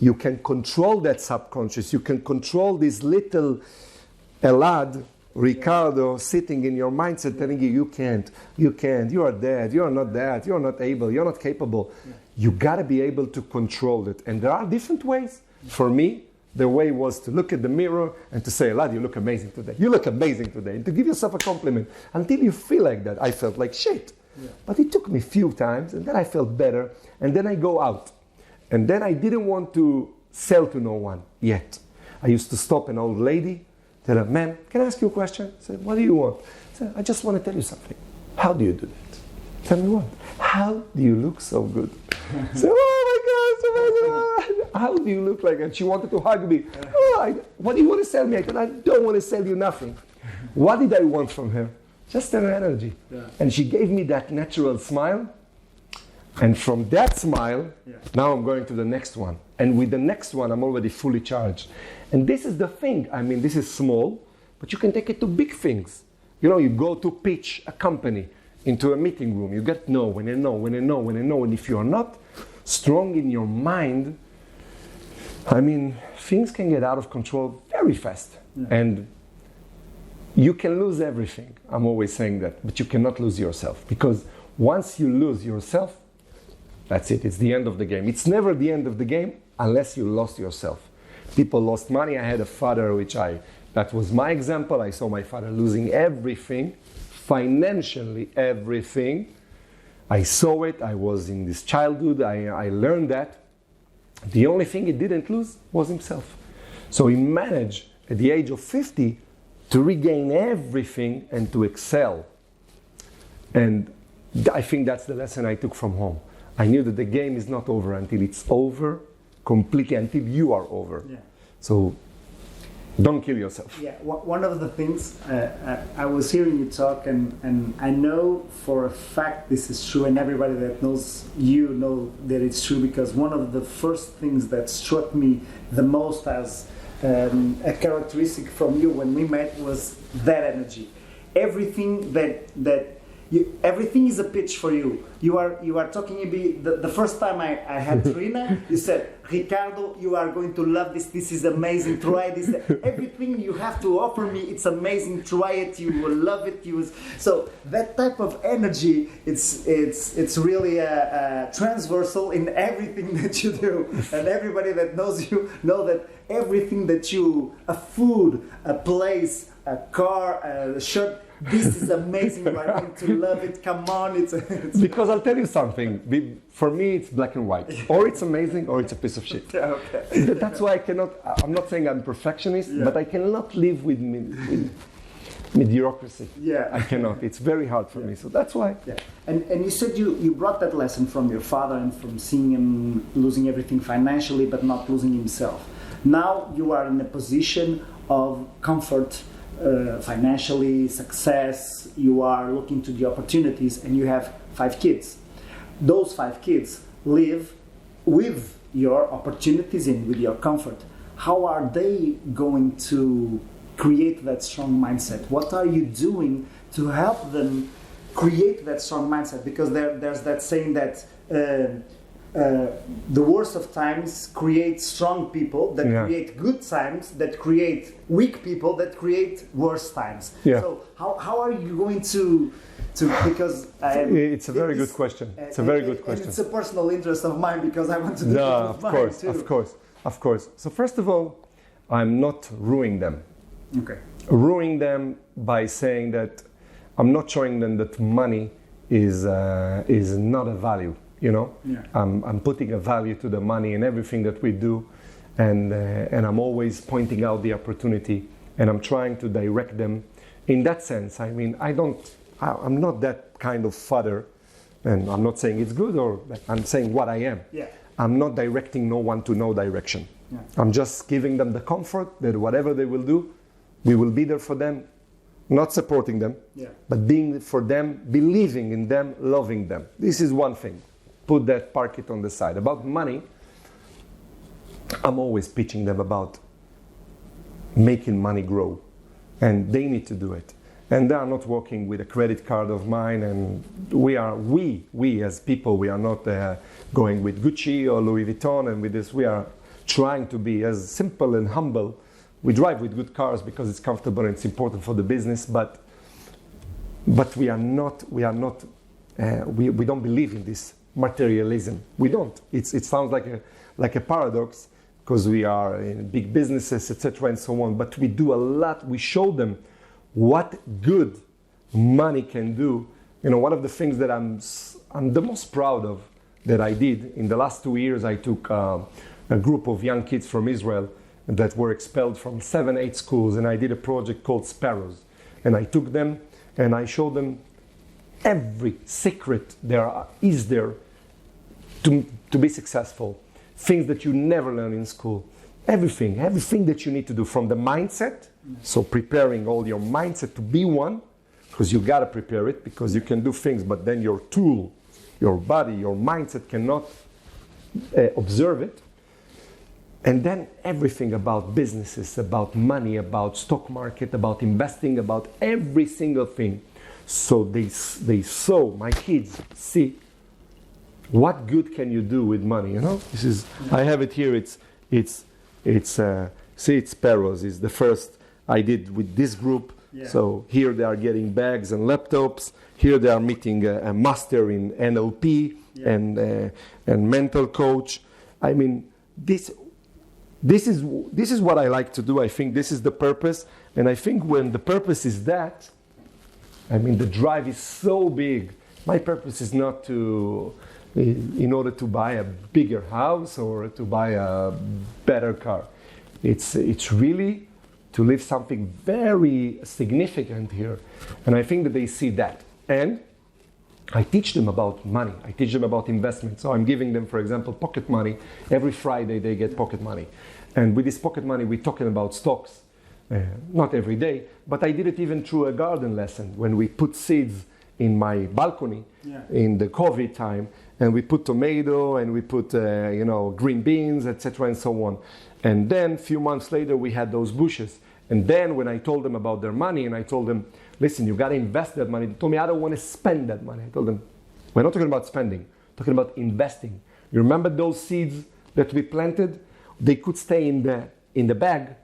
You can control that subconscious. You can control this little Elad, Ricardo sitting in your mindset telling you, you can't, you are dead, you are not that, you are not able, you're not capable. You got to be able to control it. And there are different ways. For me, the way was to look at the mirror and to say, Elad, you look amazing today. You look amazing today. And to give yourself a compliment until you feel like that. I felt like shit. But it took me a few times and then I felt better. And then I go out. And then I didn't want to sell to no one yet. I used to stop an old lady, tell her, ma'am, can I ask you a question? I said, what do you want? I said, I just want to tell you something. How do you do that? Tell me what? How do you look so good? I said, oh my God, how do you look like that? She wanted to hug me. What do you want to sell me? I said, I don't want to sell you nothing. What did I want from her? Just her energy. And she gave me that natural smile. And from that smile, now I'm going to the next one. And with the next one, I'm already fully charged. And this is the thing. I mean, this is small, but you can take it to big things. You go to pitch a company into a meeting room. You get no, when you know. And if you're not strong in your mind, I mean, things can get out of control very fast. And you can lose everything. I'm always saying that. But you cannot lose yourself. Because once you lose yourself, that's it. It's the end of the game. It's never the end of the game unless you lost yourself. People lost money. I had a father, that was my example. I saw my father losing everything, financially everything. I saw it. I was in this childhood. I learned that. The only thing he didn't lose was himself. So he managed at the age of 50 to regain everything and to excel. And I think that's the lesson I took from home. I knew that the game is not over until it's over completely, until you are over. So don't kill yourself. One of the things, I was hearing you talk and I know for a fact this is true, and everybody that knows you know that it's true, because one of the first things that struck me the most as a characteristic from you when we met was that energy. Everything that everything is a pitch for you. You are talking a bit. The first time I had Trina, you said, Ricardo, you are going to love this. This is amazing. Try this. Everything you have to offer me, it's amazing. Try it. You will love it. So that type of energy, it's really transversal in everything that you do, and everybody that knows you know that everything that a food, a place, a car, a shirt. This is amazing. You are going to love it. Come on, it's because I'll tell you something. For me, it's black and white. Or it's amazing, or it's a piece of shit. Okay. That's why I cannot. I'm not saying I'm perfectionist, but I cannot live with mediocrity. Yeah, I cannot. It's very hard for me. So that's why. Yeah. And you said you brought that lesson from your father and from seeing him losing everything financially, but not losing himself. Now you are in a position of comfort. Financially, success, you are looking to the opportunities, and you have 5 kids. Those 5 kids live with your opportunities and with your comfort. How are they going to create that strong mindset? What are you doing to help them create that strong mindset? Because there's that saying that the worst of times create strong people that create good times, that create weak people that create worse times. Yeah. So how are you going to because it's a very good question. It's a very good question. And it's a personal interest of mine because I want to do it with mine too. Of course. So first of all, I'm not ruining them. Okay. Ruining them by saying that I'm not showing them that money is not a value. You know, I'm putting a value to the money and everything that we do, and I'm always pointing out the opportunity, and I'm trying to direct them in that sense. I mean, I'm not that kind of father, and I'm not saying it's good, or I'm saying what I am. Yeah. I'm not directing no one to no direction. Yeah. I'm just giving them the comfort that whatever they will do, we will be there for them, not supporting them, but being for them, believing in them, loving them. This is one thing. Put that, park it on the side. About money, I'm always pitching them about making money grow, and they need to do it. And they are not working with a credit card of mine, and we as people, we are not going with Gucci or Louis Vuitton, and with this we are trying to be as simple and humble. We drive with good cars because it's comfortable and it's important for the business, but we don't believe in this materialism. We don't. It sounds like a paradox because we are in big businesses, etc., and so on. But we do a lot. We show them what good money can do. You know, one of the things that I'm the most proud of that I did in the last 2 years, I took a group of young kids from Israel that were expelled from 7-8 schools, and I did a project called Sparrows. And I took them and I showed them every secret is there to be successful, things that you never learn in school, everything that you need to do from the mindset. So preparing all your mindset to be one, because you got to prepare it, because you can do things, but then your tool, your body, your mindset cannot observe it. And then everything about businesses, about money, about stock market, about investing, about every single thing. So they saw, my kids see, what good can you do with money? You know, this is. I have it here. It's Sparrows is the first I did with this group. Yeah. So here they are getting bags and laptops. Here they are meeting a master in NLP and mental coach. I mean, this is what I like to do. I think this is the purpose, and I think when the purpose is that, I mean, the drive is so big. My purpose is not in order to buy a bigger house or to buy a better car. It's really to live something very significant here. And I think that they see that. And I teach them about money. I teach them about investment. So I'm giving them, for example, pocket money. Every Friday they get pocket money. And with this pocket money, we're talking about stocks. Not every day, but I did it even through a garden lesson when we put seeds in my balcony in the COVID time, and we put tomato and we put green beans, etc., and so on. And then a few months later we had those bushes. And then when I told them about their money and I told them listen, you got to invest that money. They told me, I don't want to spend that money. I told them, we're not talking about spending, we're talking about investing. You remember those seeds that we planted? They could stay in the bag.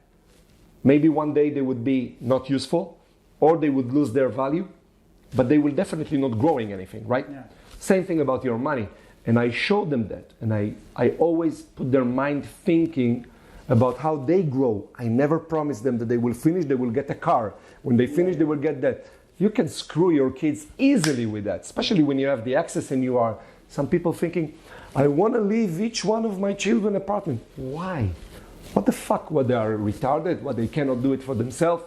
Maybe one day they would be not useful, or they would lose their value, but they will definitely not growing anything, right? Yeah. Same thing about your money. And I showed them that. And I always put their mind thinking about how they grow. I never promised them that they will finish, they will get a car. When they finish, they will get that. You can screw your kids easily with that, especially when you have the access and you are, some people thinking, I want to leave each one of my children an apartment. Why? What the fuck? What, they are retarded? What, they cannot do it for themselves?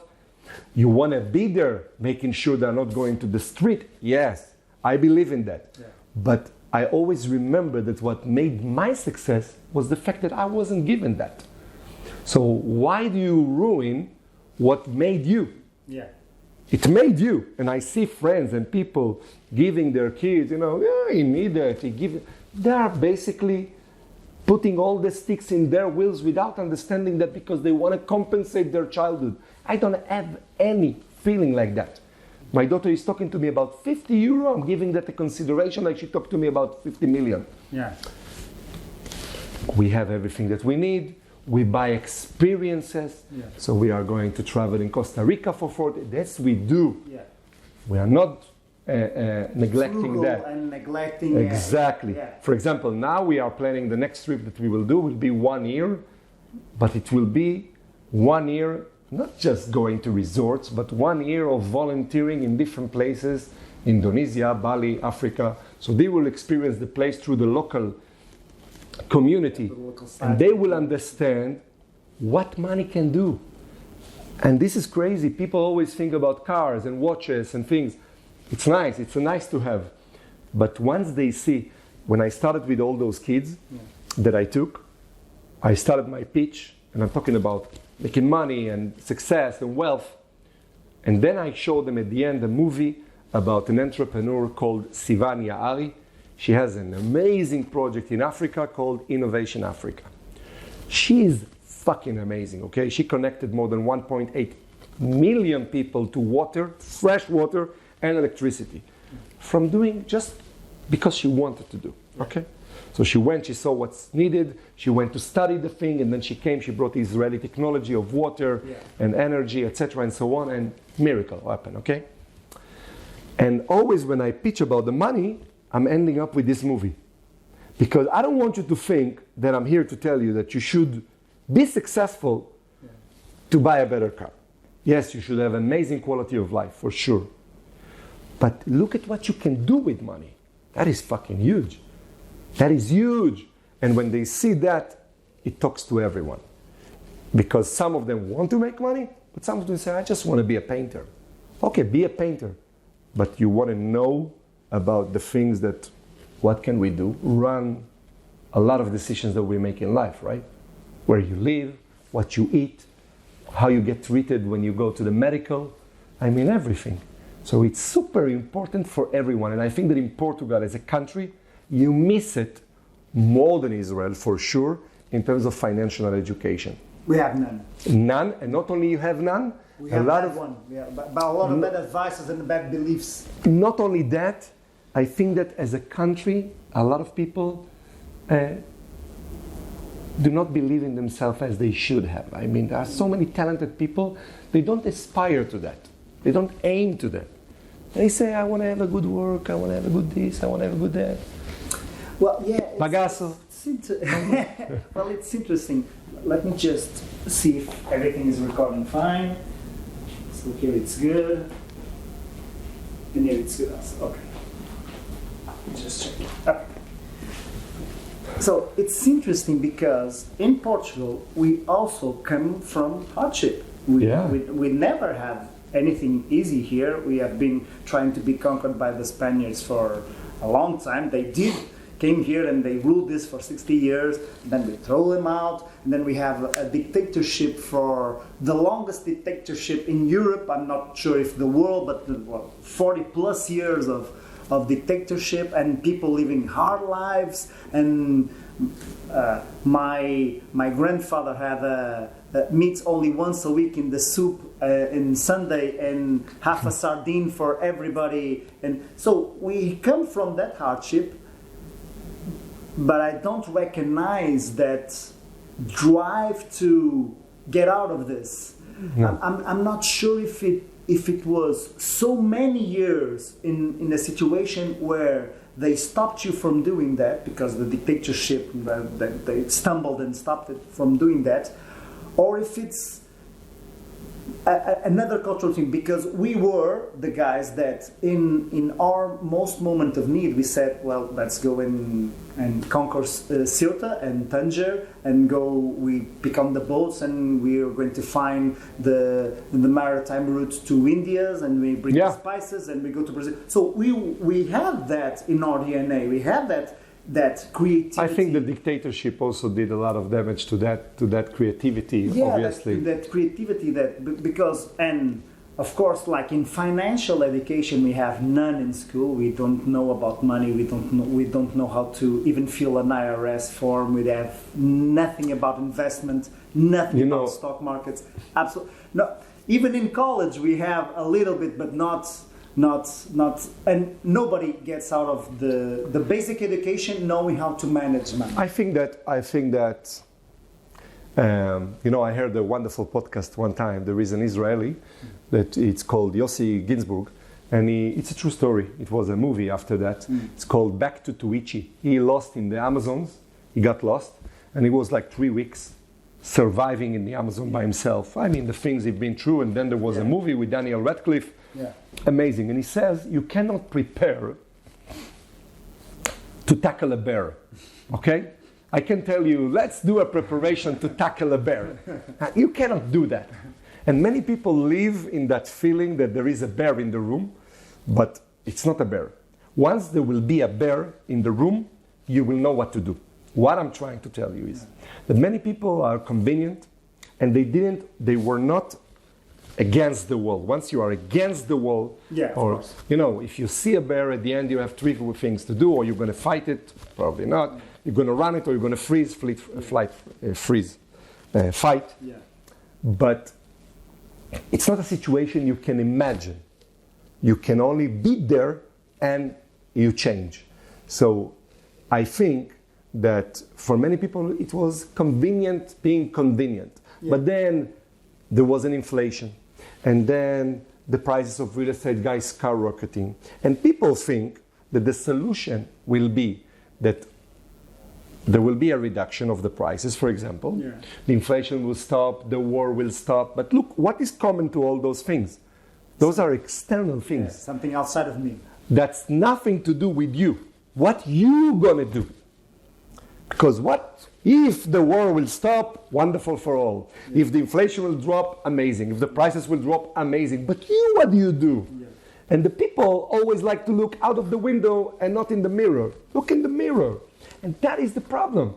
You want to be there, making sure they're not going to the street? Yes, I believe in that. Yeah. But I always remember that what made my success was the fact that I wasn't given that. So why do you ruin what made you? Yeah. It made you. And I see friends and people giving their kids, yeah, you need that. They are basically putting all the sticks in their wheels without understanding that, because they want to compensate their childhood. I don't have any feeling like that. My daughter is talking to me about 50 euro. I'm giving that a consideration like she talked to me about 50 million. Yeah. We have everything that we need. We buy experiences. Yeah. So we are going to travel in Costa Rica for 40. That's we do. Yeah. We are not neglecting Frugal that. and neglecting. Exactly. Yeah. For example, now we are planning the next trip that we will do will be 1 year, but it will be 1 year, not just going to resorts, but 1 year of volunteering in different places, Indonesia, Bali, Africa. So they will experience the place through the local community, and they will understand what money can do. And this is crazy. People always think about cars and watches and things. It's nice. It's nice to have. But once they see, when I started with all those kids that I took, I started my pitch, and I'm talking about making money and success and wealth. And then I showed them at the end a movie about an entrepreneur called Sivan Yaari. She has an amazing project in Africa called Innovation Africa. She is fucking amazing, okay? She connected more than 1.8 million people to water, fresh water, and electricity from doing just because she wanted to do, okay? So she went, she saw what's needed, she went to study the thing, and then she came, she brought the Israeli technology of water and energy, etc., and so on, and miracle happened, okay? And always when I pitch about the money, I'm ending up with this movie. Because I don't want you to think that I'm here to tell you that you should be successful to buy a better car. Yes, you should have amazing quality of life, for sure. But look at what you can do with money. That is fucking huge. That is huge. And when they see that, it talks to everyone. Because some of them want to make money, but some of them say, I just want to be a painter. Okay, be a painter. But you want to know about the things that, what can we do? Run a lot of decisions that we make in life, right? Where you live, what you eat, how you get treated when you go to the medical. I mean, everything. So it's super important for everyone. And I think that in Portugal as a country, you miss it more than Israel, for sure, in terms of financial education. We have none. None, and not only you have none, We have one. Yeah, but a lot of bad advices and bad beliefs. Not only that, I think that as a country, a lot of people do not believe in themselves as they should have. I mean, there are so many talented people, they don't aspire to that. They don't aim to that. They say, I want to have a good work, I want to have a good this, I want to have a good that. Well, yeah. Bagasso. Well, it's interesting. Let me just see if everything is recording fine. So here it's good. And here it's good also. Okay. Just check it. Okay. So it's interesting because in Portugal, we also come from hardship. We never have anything easy here. We have been trying to be conquered by the Spaniards for a long time. They came here and they ruled this for 60 years. Then we throw them out. And then we have a dictatorship for the longest dictatorship in Europe. I'm not sure if the world, but 40 plus years of of dictatorship and people living hard lives. And my grandfather had meat only once a week in the soup in Sunday, and half a sardine for everybody. And so we come from that hardship, but I don't recognize that drive to get out of this. No. I'm not sure if it was so many years in a situation where they stopped you from doing that because the dictatorship, they stumbled and stopped it from doing that, or if it's another cultural thing, because we were the guys that in our most moment of need we said, well, let's go and conquer Ceuta and Tanger and we become the boats, and we are going to find the maritime route to India, and we bring the spices and we go to Brazil. So we have that in our DNA. We have that creativity. I think the dictatorship also did a lot of damage to that creativity, obviously. That creativity, because, and of course, like in financial education, we have none in school. We don't know about money. We don't know how to even fill an IRS form. We have nothing about investment, nothing about stock markets. Absolutely no. Even in college, we have a little bit, but not, and nobody gets out of the basic education knowing how to manage money. I think that I heard a wonderful podcast one time. There is an Israeli that it's called Yossi Ginsburg, and it's a true story. It was a movie after that. It's called Back to Tuichi. He lost in the Amazons. He got lost, and he was like 3 weeks surviving in the Amazon by himself. I mean, the things he'd been through. And then there was a movie with Daniel Radcliffe. Yeah. Amazing. And he says, you cannot prepare to tackle a bear. Okay? I can tell you, let's do a preparation to tackle a bear. You cannot do that. And many people live in that feeling that there is a bear in the room, but it's not a bear. Once there will be a bear in the room, you will know what to do. What I'm trying to tell you is that many people are convenient, and they were not against the wall. Once you are against the wall, or if you see a bear at the end, you have 3 things to do, or you're going to fight it, probably not. You're going to run it, or you're going to fight. Yeah. But it's not a situation you can imagine. You can only be there and you change. So I think that for many people it was convenient being convenient. Yeah. But then there was an inflation. And then the prices of real estate guys skyrocketing. And people think that the solution will be that there will be a reduction of the prices, for example. Yeah. The inflation will stop, the war will stop. But look, what is common to all those things? Those are external things. Yeah, something outside of me. That's nothing to do with you. What you gonna do? Because if the war will stop, wonderful for all. Yeah. If the inflation will drop, amazing. If the prices will drop, amazing. But what do you do? Yeah. And the people always like to look out of the window and not in the mirror. Look in the mirror. And that is the problem.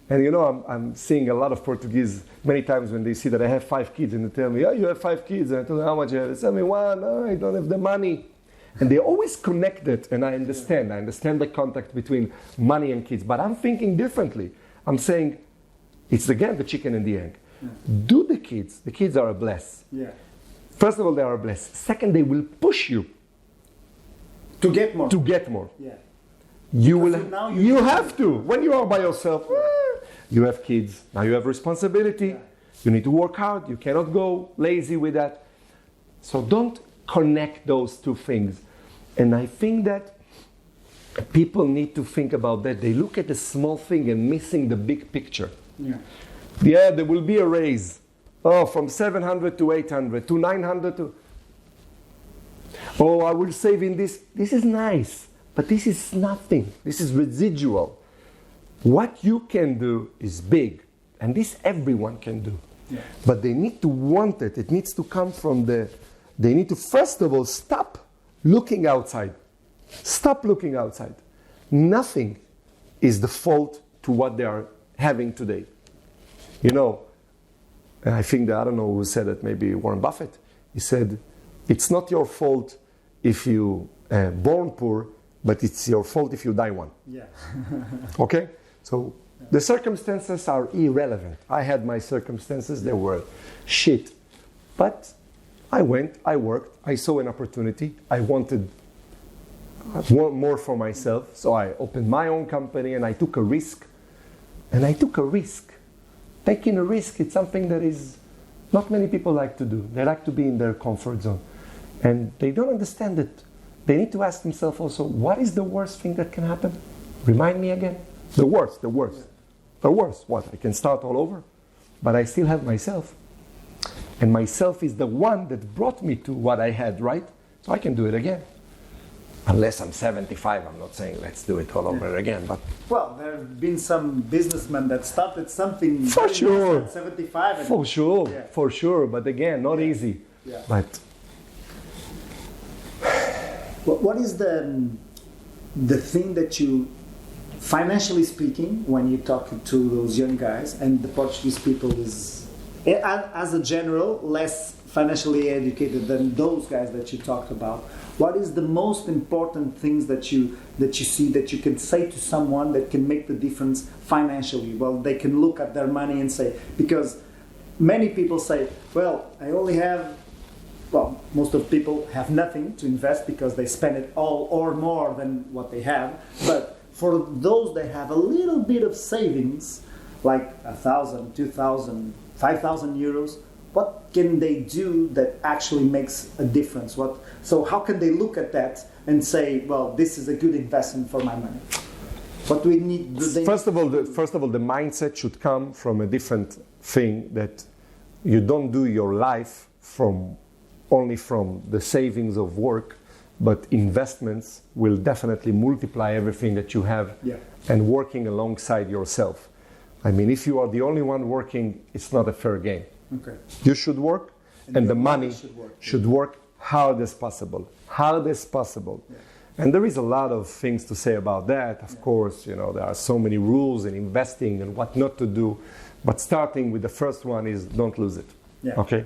And I'm seeing a lot of Portuguese many times when they see that I have 5 kids, and they tell me, oh, you have 5 kids. And I tell them, how much you have? They tell me, 1, no, I don't have the money. And they always connect it, and I understand. I understand the contact between money and kids. But I'm thinking differently. I'm saying, it's again the chicken and the egg. Yeah. Do the kids are a bless. Yeah. First of all, they are a bless. Second, they will push you to get more. Yeah. You have to. When you are by yourself, you have kids. Now you have responsibility. Yeah. You need to work hard. You cannot go lazy with that. So don't connect those 2 things. And I think that people need to think about that. They look at the small thing and missing the big picture. Yeah, there will be a raise. Oh, from 700 to 800 to 900 to... Oh, I will save in this. This is nice. But this is nothing. This is residual. What you can do is big. And this everyone can do. Yeah. But they need to want it. It needs to come from they need to, first of all, stop looking outside. Stop looking outside. Nothing is the fault to what they are having today. I think that, I don't know who said it, maybe Warren Buffett. He said, it's not your fault if you born poor, but it's your fault if you die one. Yeah. Okay? So the circumstances are irrelevant. I had my circumstances, they were shit. But I went, I worked, I saw an opportunity, I wanted more for myself, so I opened my own company and I took a risk. And I took a risk. Taking a risk, it's something that is not many people like to do. They like to be in their comfort zone. And they don't understand it. They need to ask themselves also, what is the worst thing that can happen? Remind me again. The worst. The worst. What? I can start all over? But I still have myself. And myself is the one that brought me to what I had, right? So I can do it again. Unless I'm 75, I'm not saying let's do it all over again. But well, there have been some businessmen that started something for sure at 75. And for sure. But again, not easy. Yeah. But what is the thing that you, financially speaking, when you talk to those young guys and the Portuguese people is, as a general, less financially educated than those guys that you talked about? What is the most important things that you see that you can say to someone that can make the difference financially? Well, they can look at their money and say, because many people say, well, I only have, well, most of people have nothing to invest because they spend it all or more than what they have. But for those that have a little bit of savings, like 1,000, 2,000, 5,000 euros, what can they do that actually makes a difference? So how can they look at that and say, well, this is a good investment for my money? What do we need? First of all, the mindset should come from a different thing, that you don't do your life only from the savings of work, but investments will definitely multiply everything that you have, and working alongside yourself. I mean, if you are the only one working, it's not a fair game. Okay. You should work, and the money should work hard as possible. Yeah. And there is a lot of things to say about that. Of course, there are so many rules in investing and what not to do. But starting with the first one is don't lose it. Yeah. Okay?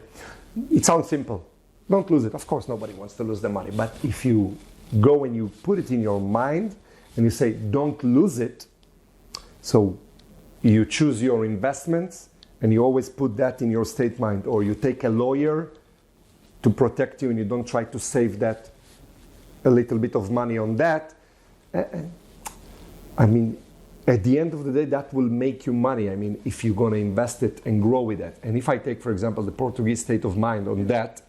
It sounds simple. Don't lose it. Of course, nobody wants to lose the money. But if you go and you put it in your mind and you say, don't lose it, so you choose your investments, and you always put that in your state mind, or you take a lawyer to protect you and you don't try to save that, a little bit of money on that. I mean, at the end of the day, that will make you money. I mean, if you're going to invest it and grow with it. And if I take, for example, the Portuguese state of mind on that,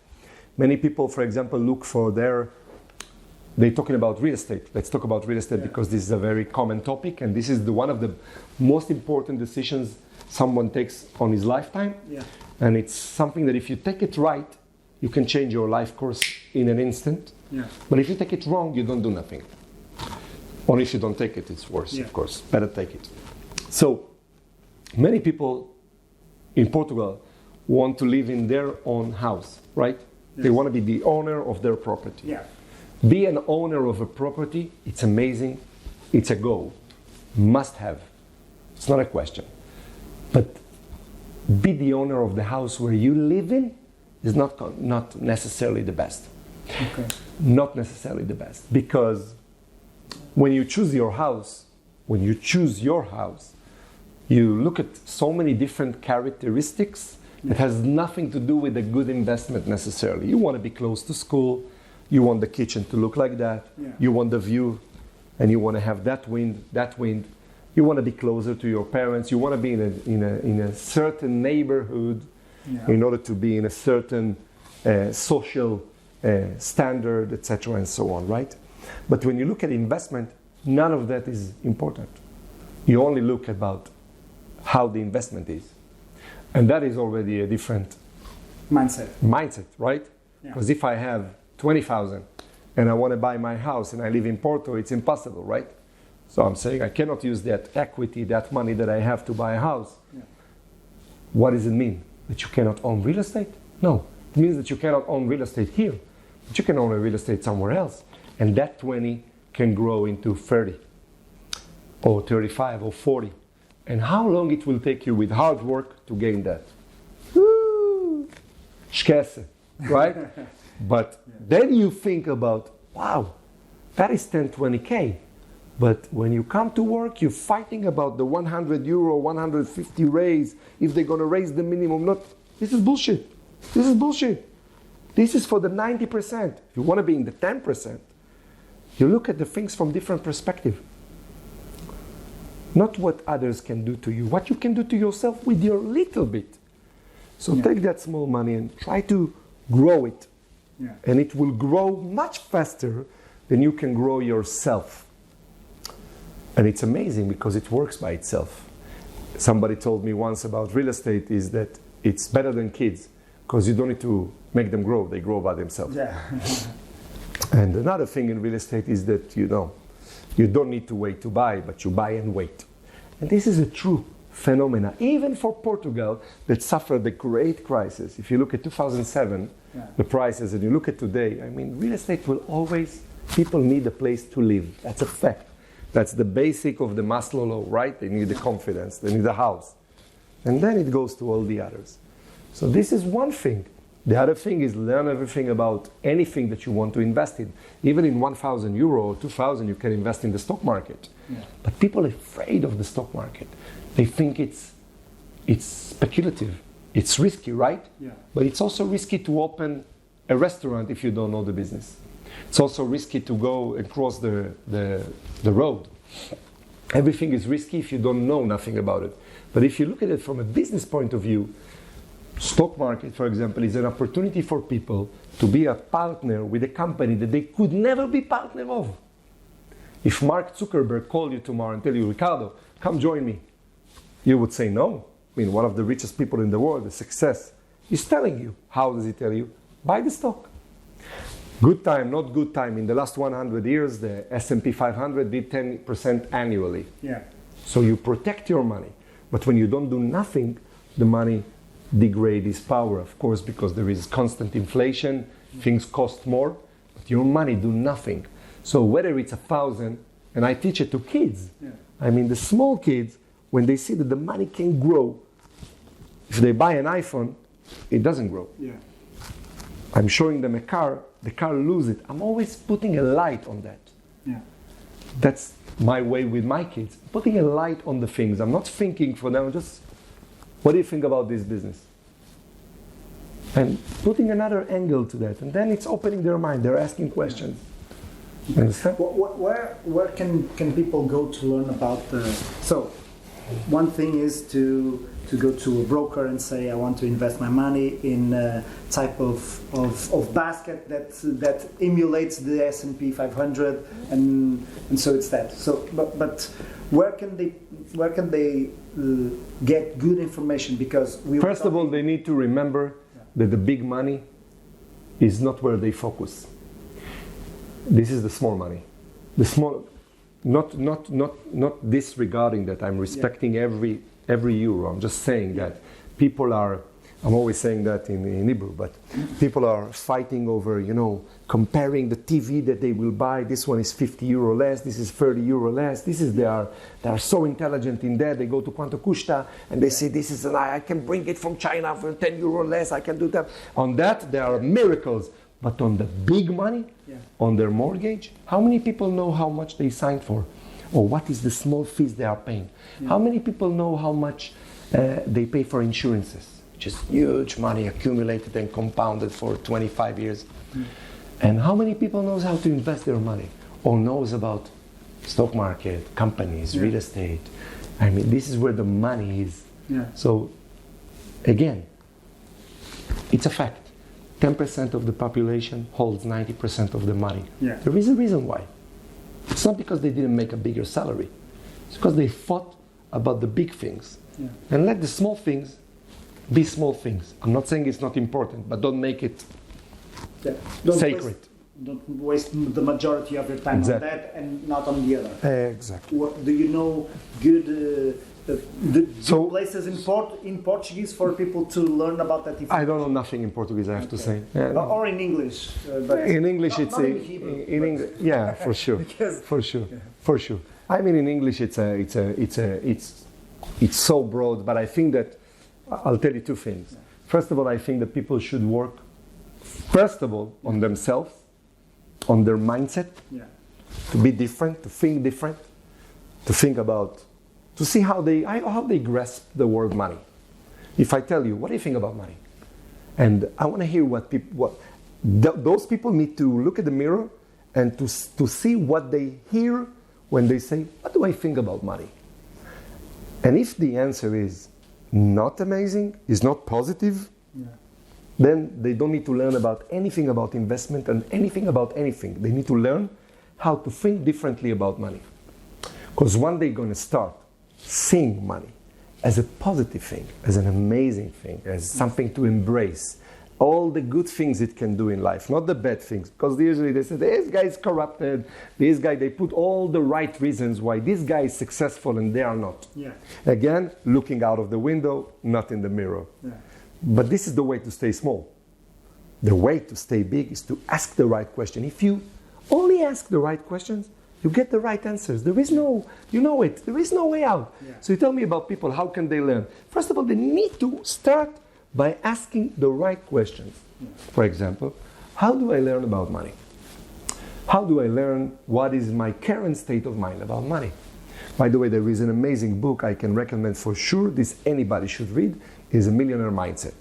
many people, for example, look for they're talking about real estate. Let's talk about real estate because this is a very common topic, and this is one of the most important decisions someone takes on his lifetime. Yeah. And it's something that if you take it right, you can change your life course in an instant. Yeah. But if you take it wrong, you don't do nothing. Or if you don't take it, it's worse, of course. Better take it. So many people in Portugal want to live in their own house, right? Yes. They want to be the owner of their property. Yeah. Be an owner of a property, it's amazing. It's a goal. Must have. It's not a question. But be the owner of the house where you live in is not necessarily the best. Okay. Not necessarily the best. Because when you choose your house, you look at so many different characteristics that has nothing to do with a good investment necessarily. You want to be close to school, you want the kitchen to look like that, you want the view, and you want to have that wind. You want to be closer to your parents. You want to be in a certain neighborhood in order to be in a certain social standard, etc., and so on, right? But when you look at investment, none of that is important. You only look about how the investment is. And that is already a different mindset, right? Because if I have 20,000 and I want to buy my house and I live in Porto, it's impossible, right? So I'm saying I cannot use that equity, that money that I have to buy a house. Yeah. What does it mean? That you cannot own real estate? No. It means that you cannot own real estate here, but you can own a real estate somewhere else. And that 20 can grow into 30 or 35 or 40. And how long it will take you with hard work to gain that? Woo! Esquece, right? But then you think about, wow, that is 10, 20K. But when you come to work, you're fighting about the 100 euro, 150 raise, if they're going to raise the minimum. Not. This is bullshit. This is bullshit. This is for the 90%. If you want to be in the 10%, you look at the things from different perspective. Not what others can do to you, what you can do to yourself with your little bit. So take that small money and try to grow it. Yeah. And it will grow much faster than you can grow yourself. And it's amazing because it works by itself. Somebody told me once about real estate is that it's better than kids because you don't need to make them grow, they grow by themselves. Yeah. And another thing in real estate is that, you don't need to wait to buy, but you buy and wait. And this is a true phenomena, even for Portugal that suffered a great crisis. If you look at 2007, the prices, and you look at today, I mean, real estate will always, people need a place to live. That's a fact. That's the basic of the Maslow law, right? They need the confidence, they need a house. And then it goes to all the others. So this is one thing. The other thing is learn everything about anything that you want to invest in. Even in 1,000 euro or 2,000, you can invest in the stock market. Yeah. But people are afraid of the stock market. They think it's speculative. It's risky, right? Yeah. But it's also risky to open a restaurant if you don't know the business. It's also risky to go and cross the road. Everything is risky if you don't know nothing about it. But if you look at it from a business point of view, stock market, for example, is an opportunity for people to be a partner with a company that they could never be partner of. If Mark Zuckerberg called you tomorrow and tell you, Ricardo, come join me, you would say no. I mean, one of the richest people in the world, the success, is telling you. How does he tell you? Buy the stock. Good time, not good time. In the last 100 years, the S&P 500 did 10% annually. Yeah. So you protect your money. But when you don't do nothing, the money degrades its power, of course, because there is constant inflation, things cost more, but your money do nothing. So whether it's 1,000, and I teach it to kids, I mean the small kids, when they see that the money can grow, if they buy an iPhone, it doesn't grow. Yeah. I'm showing them a car, the car loses it. I'm always putting a light on that. Yeah. That's my way with my kids, putting a light on the things. I'm not thinking for them, just, what do you think about this business? And putting another angle to that. And then it's opening their mind, they're asking questions. You understand? Where can people go to learn about the... So, one thing is to go to a broker and say, I want to invest my money in a type of basket that emulates the S&P 500, and so it's that. So, but where can they get good information? Because first of all, they need to remember that the big money is not where they focus. This is the small money. The small, not disregarding that. I'm respecting every euro. I'm just saying that people are, I'm always saying that in Hebrew, but people are fighting over, comparing the TV that they will buy. This one is 50 euro less, this is 30 euro less. This is, they are so intelligent in that. They go to Quanto Custa and they say, this is I can bring it from China for 10 euro less, I can do that. On that, there are miracles. But on the big money, on their mortgage, how many people know how much they signed for? Or what is the small fees they are paying? Yeah. How many people know how much they pay for insurances? Which is huge money accumulated and compounded for 25 years. Mm. And how many people knows how to invest their money? Or knows about stock market, companies, real estate? I mean, this is where the money is. Yeah. So, again, it's a fact. 10% of the population holds 90% of the money. Yeah. There is a reason why. It's not because they didn't make a bigger salary. It's because they fought about the big things. Yeah. And let the small things be small things. I'm not saying it's not important, but don't make it sacred. Don't waste the majority of your time on that and not on the other. Exactly. Do you know good places in Portuguese for people to learn about that? I don't know nothing in Portuguese, I have to say. Yeah, no. Or in English. But in English, it's in Hebrew. In English, yeah, for sure, for sure. I mean, in English, it's so broad. But I think that I'll tell you two things. Yeah. First of all, I think that people should work, first of all, on themselves, on their mindset. Yeah. to be different, to think different, to think about, to see how they grasp the word money. If I tell you, what do you think about money? And I want to hear those people need to look at the mirror and to see what they hear when they say, what do I think about money? And if the answer is not amazing, is not positive, then they don't need to learn about anything about investment and anything about anything. They need to learn how to think differently about money. Because one day they're going to start seeing money as a positive thing, as an amazing thing, as something to embrace. All the good things it can do in life, not the bad things. Because usually they say, this guy is corrupted, this guy, they put all the right reasons why this guy is successful and they are not. Yeah. Again, looking out of the window, not in the mirror. Yeah. But this is the way to stay small. The way to stay big is to ask the right question. If you only ask the right questions, you get the right answers. There is no, you know it, there is no way out. Yeah. So you tell me about people, how can they learn? First of all, they need to start by asking the right questions. Yeah. For example, how do I learn about money? How do I learn what is my current state of mind about money? By the way, there is an amazing book I can recommend for sure, this anybody should read, is A Millionaire Mindset.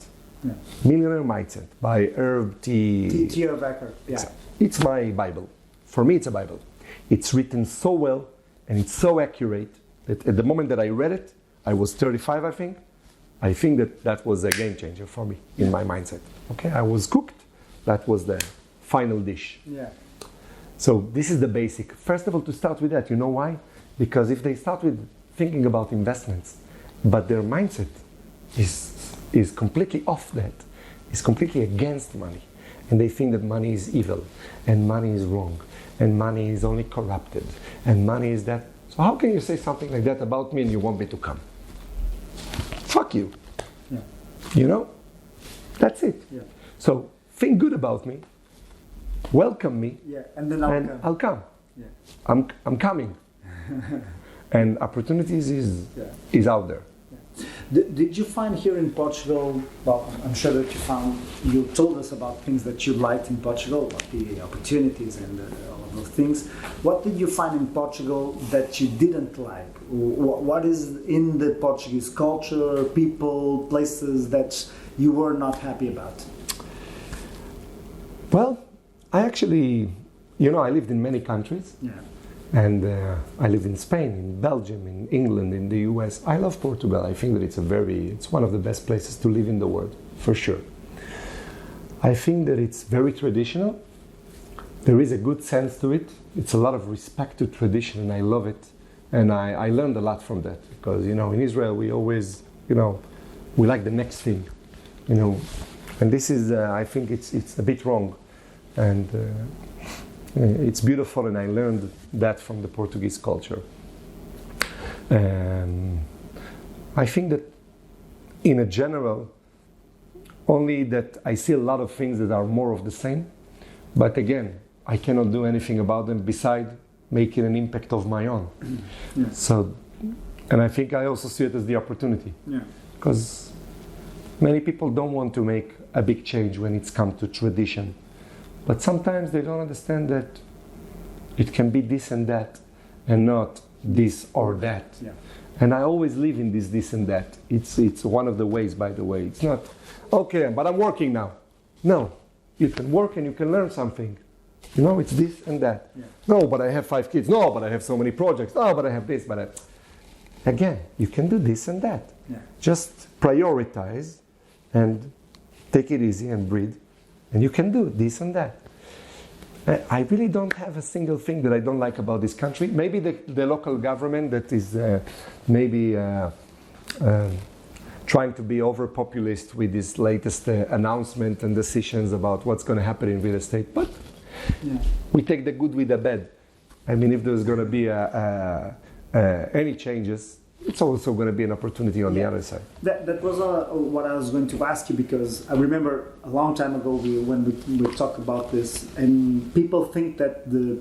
Yeah. Millionaire Mindset by Herb T. Becker. Yeah. It's my Bible. For me, it's a Bible. It's written so well and it's so accurate that at the moment that I read it, I was 35, I think. I think that was a game changer for me in my mindset. Okay, I was cooked. That was the final dish. Yeah. So this is the basic. First of all, to start with that, you know why? Because if they start with thinking about investments, but their mindset is completely off that, is completely against money, and they think that money is evil, and money is wrong, and money is only corrupted, and money is that. So how can you say something like that about me and you want me to come? Fuck you. Yeah. You know? That's it. Yeah. So think good about me, welcome me, and then I'll come. Yeah. I'm coming. And opportunities is out there. Yeah. Did you find here in Portugal, well, I'm sure that you told us about things that you liked in Portugal, about the opportunities and all of those things. What did you find in Portugal that you didn't like? What is in the Portuguese culture, people, places that you were not happy about? Well, I actually, I lived in many countries. Yeah. And I lived in Spain, in Belgium, in England, in the US. I love Portugal. I think that it's one of the best places to live in the world, for sure. I think that it's very traditional. There is a good sense to it. It's a lot of respect to tradition, and I love it. And I learned a lot from that, because, in Israel, we always, we like the next thing, And this is, I think it's a bit wrong. And it's beautiful, and I learned that from the Portuguese culture. I think that in a general, only that I see a lot of things that are more of the same, but again, I cannot do anything about them beside making an impact of my own. Yeah. So, and I think I also see it as the opportunity. Yeah. Because many people don't want to make a big change when it's come to tradition. But sometimes they don't understand that it can be this and that, and not this or that. Yeah. And I always live in this and that. It's one of the ways, by the way. It's not, okay, but I'm working now. No, you can work and you can learn something. It's this and that. Yeah. No, but I have 5 kids. No, but I have so many projects. No, but I have this, Again, you can do this and that. Yeah. Just prioritize and take it easy and breathe. And you can do this and that. I really don't have a single thing that I don't like about this country. Maybe the local government that is trying to be over-populist with this latest announcement and decisions about what's going to happen in real estate. But we take the good with the bad. I mean, if there's going to be any changes, it's also going to be an opportunity on the other side. That was what I was going to ask you, because I remember a long time ago when we talked about this, and people think that the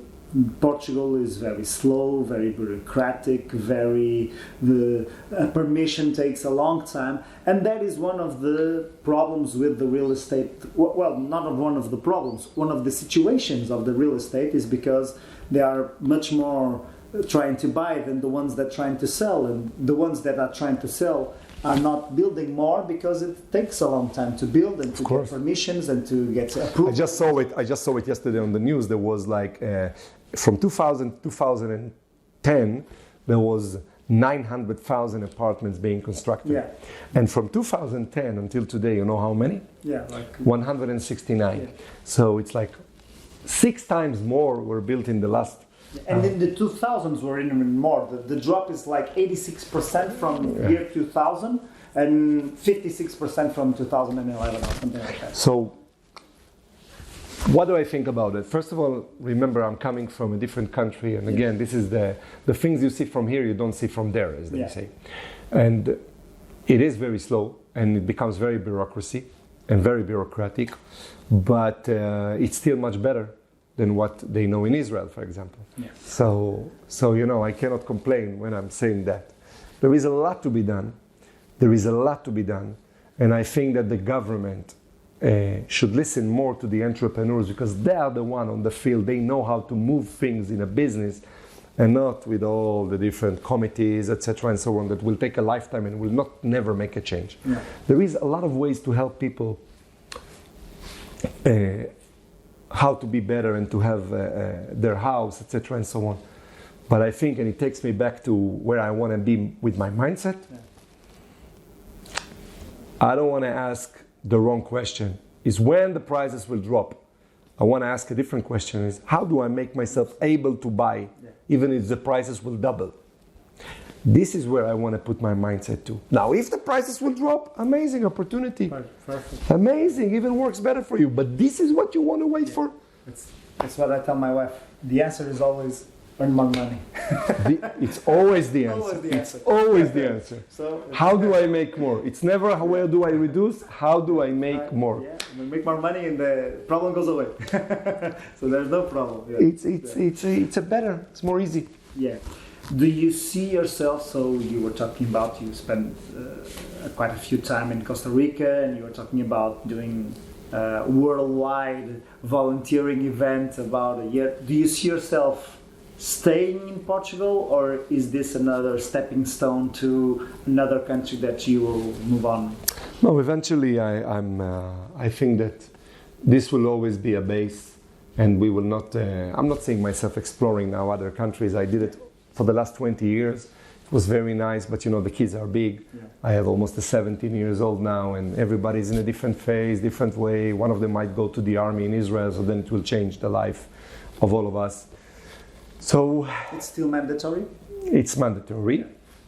Portugal is very slow, very bureaucratic, the permission takes a long time, and that is one of the problems with the real estate. Well, not one of the problems. One of the situations of the real estate is because they are much more trying to buy than the ones that are trying to sell, and the ones that are trying to sell are not building more because it takes a long time to build and to get permissions and to get approved. I just saw it yesterday on the news. There was like from 2010 there was 900,000 apartments being constructed. Yeah. And from 2010 until today, you know how many? Yeah, like 169. Yeah. So it's like 6 times more were built in the last. And in the 2000s were even more. The drop is like 86% from year 2000 and 56% from 2011 or something like that. So what do I think about it? First of all, remember I'm coming from a different country, and again, this is the things you see from here you don't see from there, as they say. And it is very slow, and it becomes very bureaucracy and very bureaucratic, but it's still much better than what they know in Israel, for example. Yeah. So you know, I cannot complain when I'm saying that. There is a lot to be done. There is a lot to be done, and I think that the government should listen more to the entrepreneurs, because they are the one on the field. They know how to move things in a business, and not with all the different committees, etc., and so on, that will take a lifetime and will never make a change. Yeah. There is a lot of ways to help people how to be better and to have their house, etc., and so on. But I think, and it takes me back to where I want to be with my mindset. Yeah. I don't want to ask the wrong question, is when the prices will drop. I want to ask a different question, is how do I make myself able to buy, even if the prices will double? This is where I want to put my mindset to. Now, if the prices will drop, amazing opportunity. Perfect. Amazing, even works better for you. But this is what you want to wait for? That's what I tell my wife. The answer is always earn more money. It's always the answer. Always the answer. It's always the answer. So how do I make more? It's never where do I reduce, how do I make more? Yeah, we make more money and the problem goes away. So there's no problem. Yeah. It's a better, it's more easy. Yeah. Do you see yourself, so you were talking about you spent quite a few time in Costa Rica, and you were talking about doing worldwide volunteering event about a year. Do you see yourself staying in Portugal, or is this another stepping stone to another country that you will move on? No, eventually I think that this will always be a base, and we will not, I'm not seeing myself exploring now other countries. I did it for the last 20 years. It was very nice, but you know, the kids are big. Yeah. I have almost 17 years old now, and everybody's in a different phase, different way. One of them might go to the army in Israel, so then it will change the life of all of us. So it's still mandatory? It's mandatory.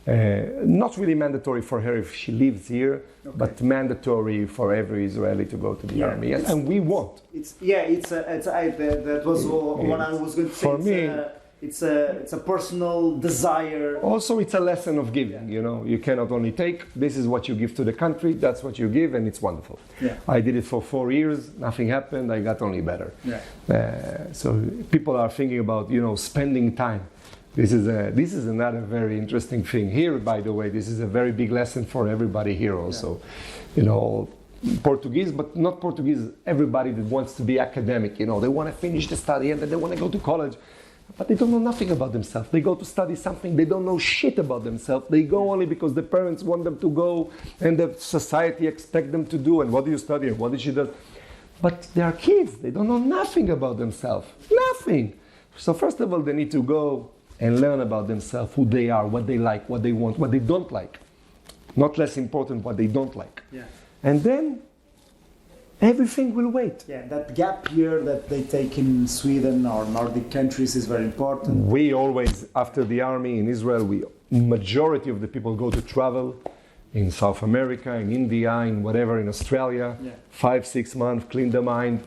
Not really mandatory for her if she lives here, but mandatory for every Israeli to go to the army. And we won't. That was what I was going to say. For me, it's a personal desire. Also, it's a lesson of giving. You know, you cannot only take. This is what you give to the country. That's what you give, and it's wonderful. Yeah. I did it for 4 years. Nothing happened. I got only better. Yeah. So people are thinking about, you know, spending time. This is another very interesting thing here. By the way, this is a very big lesson for everybody here. Also, you know, Portuguese, but not Portuguese. Everybody that wants to be academic. You know, they want to finish the study and then they want to go to college. But they don't know nothing about themselves. They go to study something, they don't know shit about themselves. They go only because the parents want them to go and the society expect them to do. And what do you study and what did she do? But they are kids. They don't know nothing about themselves. Nothing. So first of all, they need to go and learn about themselves, who they are, what they like, what they want, what they don't like. Not less important, what they don't like. Yeah. And then everything will wait. Yeah, that gap year that they take in Sweden or Nordic countries is very important. We always, after the army in Israel, majority of the people go to travel in South America, in India, in whatever, in Australia. 5-6 months, clean the mind,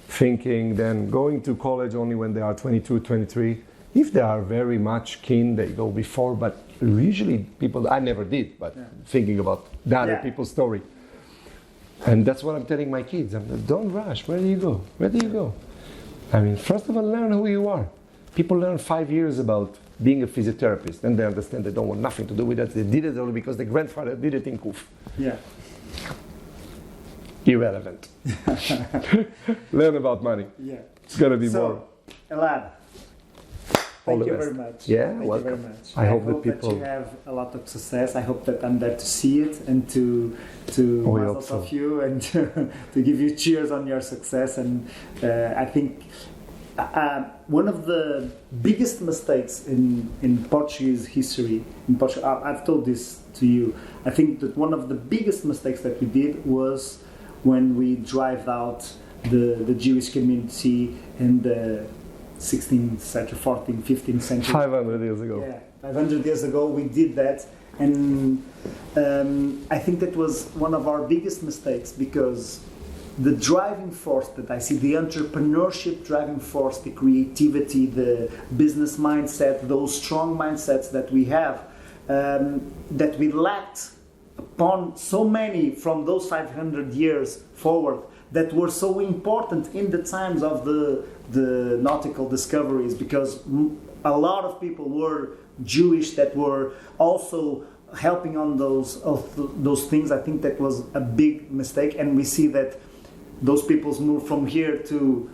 thinking, then going to college only when they are 22, 23. If they are very much keen, they go before, but usually people, I never did, but thinking about the other people's story. And that's what I'm telling my kids. Don't rush. Where do you go? Where do you go? I mean, first of all, learn who you are. people learn 5 years about being a physiotherapist, and they understand they don't want nothing to do with that. They did it only because their grandfather did it in Kuf. Yeah. Irrelevant. Learn about money. Yeah. It's gonna be more. Elad, thank you very much. Yeah, thank welcome. you very much. I hope that that you have a lot of success. I hope that I'm there to see it and to muzzle off you and to give you cheers on your success. And I think one of the biggest mistakes in Portuguese history, in Portugal, I've told this to you. I think that one of the biggest mistakes that we did was when we drive out the Jewish community in the 16th century, 14th, 15th century. 500 years ago. Yeah, 500 years ago we did that, and I think that was one of our biggest mistakes, because the driving force that I see, the entrepreneurship driving force, the creativity, the business mindset, those strong mindsets that we have, that we lacked upon so many from those 500 years forward, that were so important in the times of the nautical discoveries, because a lot of people were Jewish that were also helping on those things. I think that was a big mistake, and we see that those peoples moved from here to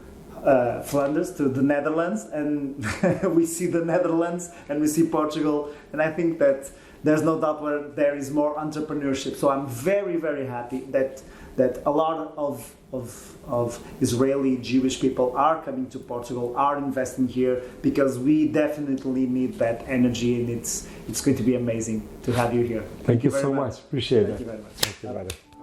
Flanders, to the Netherlands, and we see the Netherlands and we see Portugal, and I think that there's no doubt where there is more entrepreneurship. So I'm very, very happy that a lot of Israeli Jewish people are coming to Portugal, are investing here, because we definitely need that energy, and it's going to be amazing to have you here. Thank you so much. Appreciate it. Thank you very much. Thank you, brother.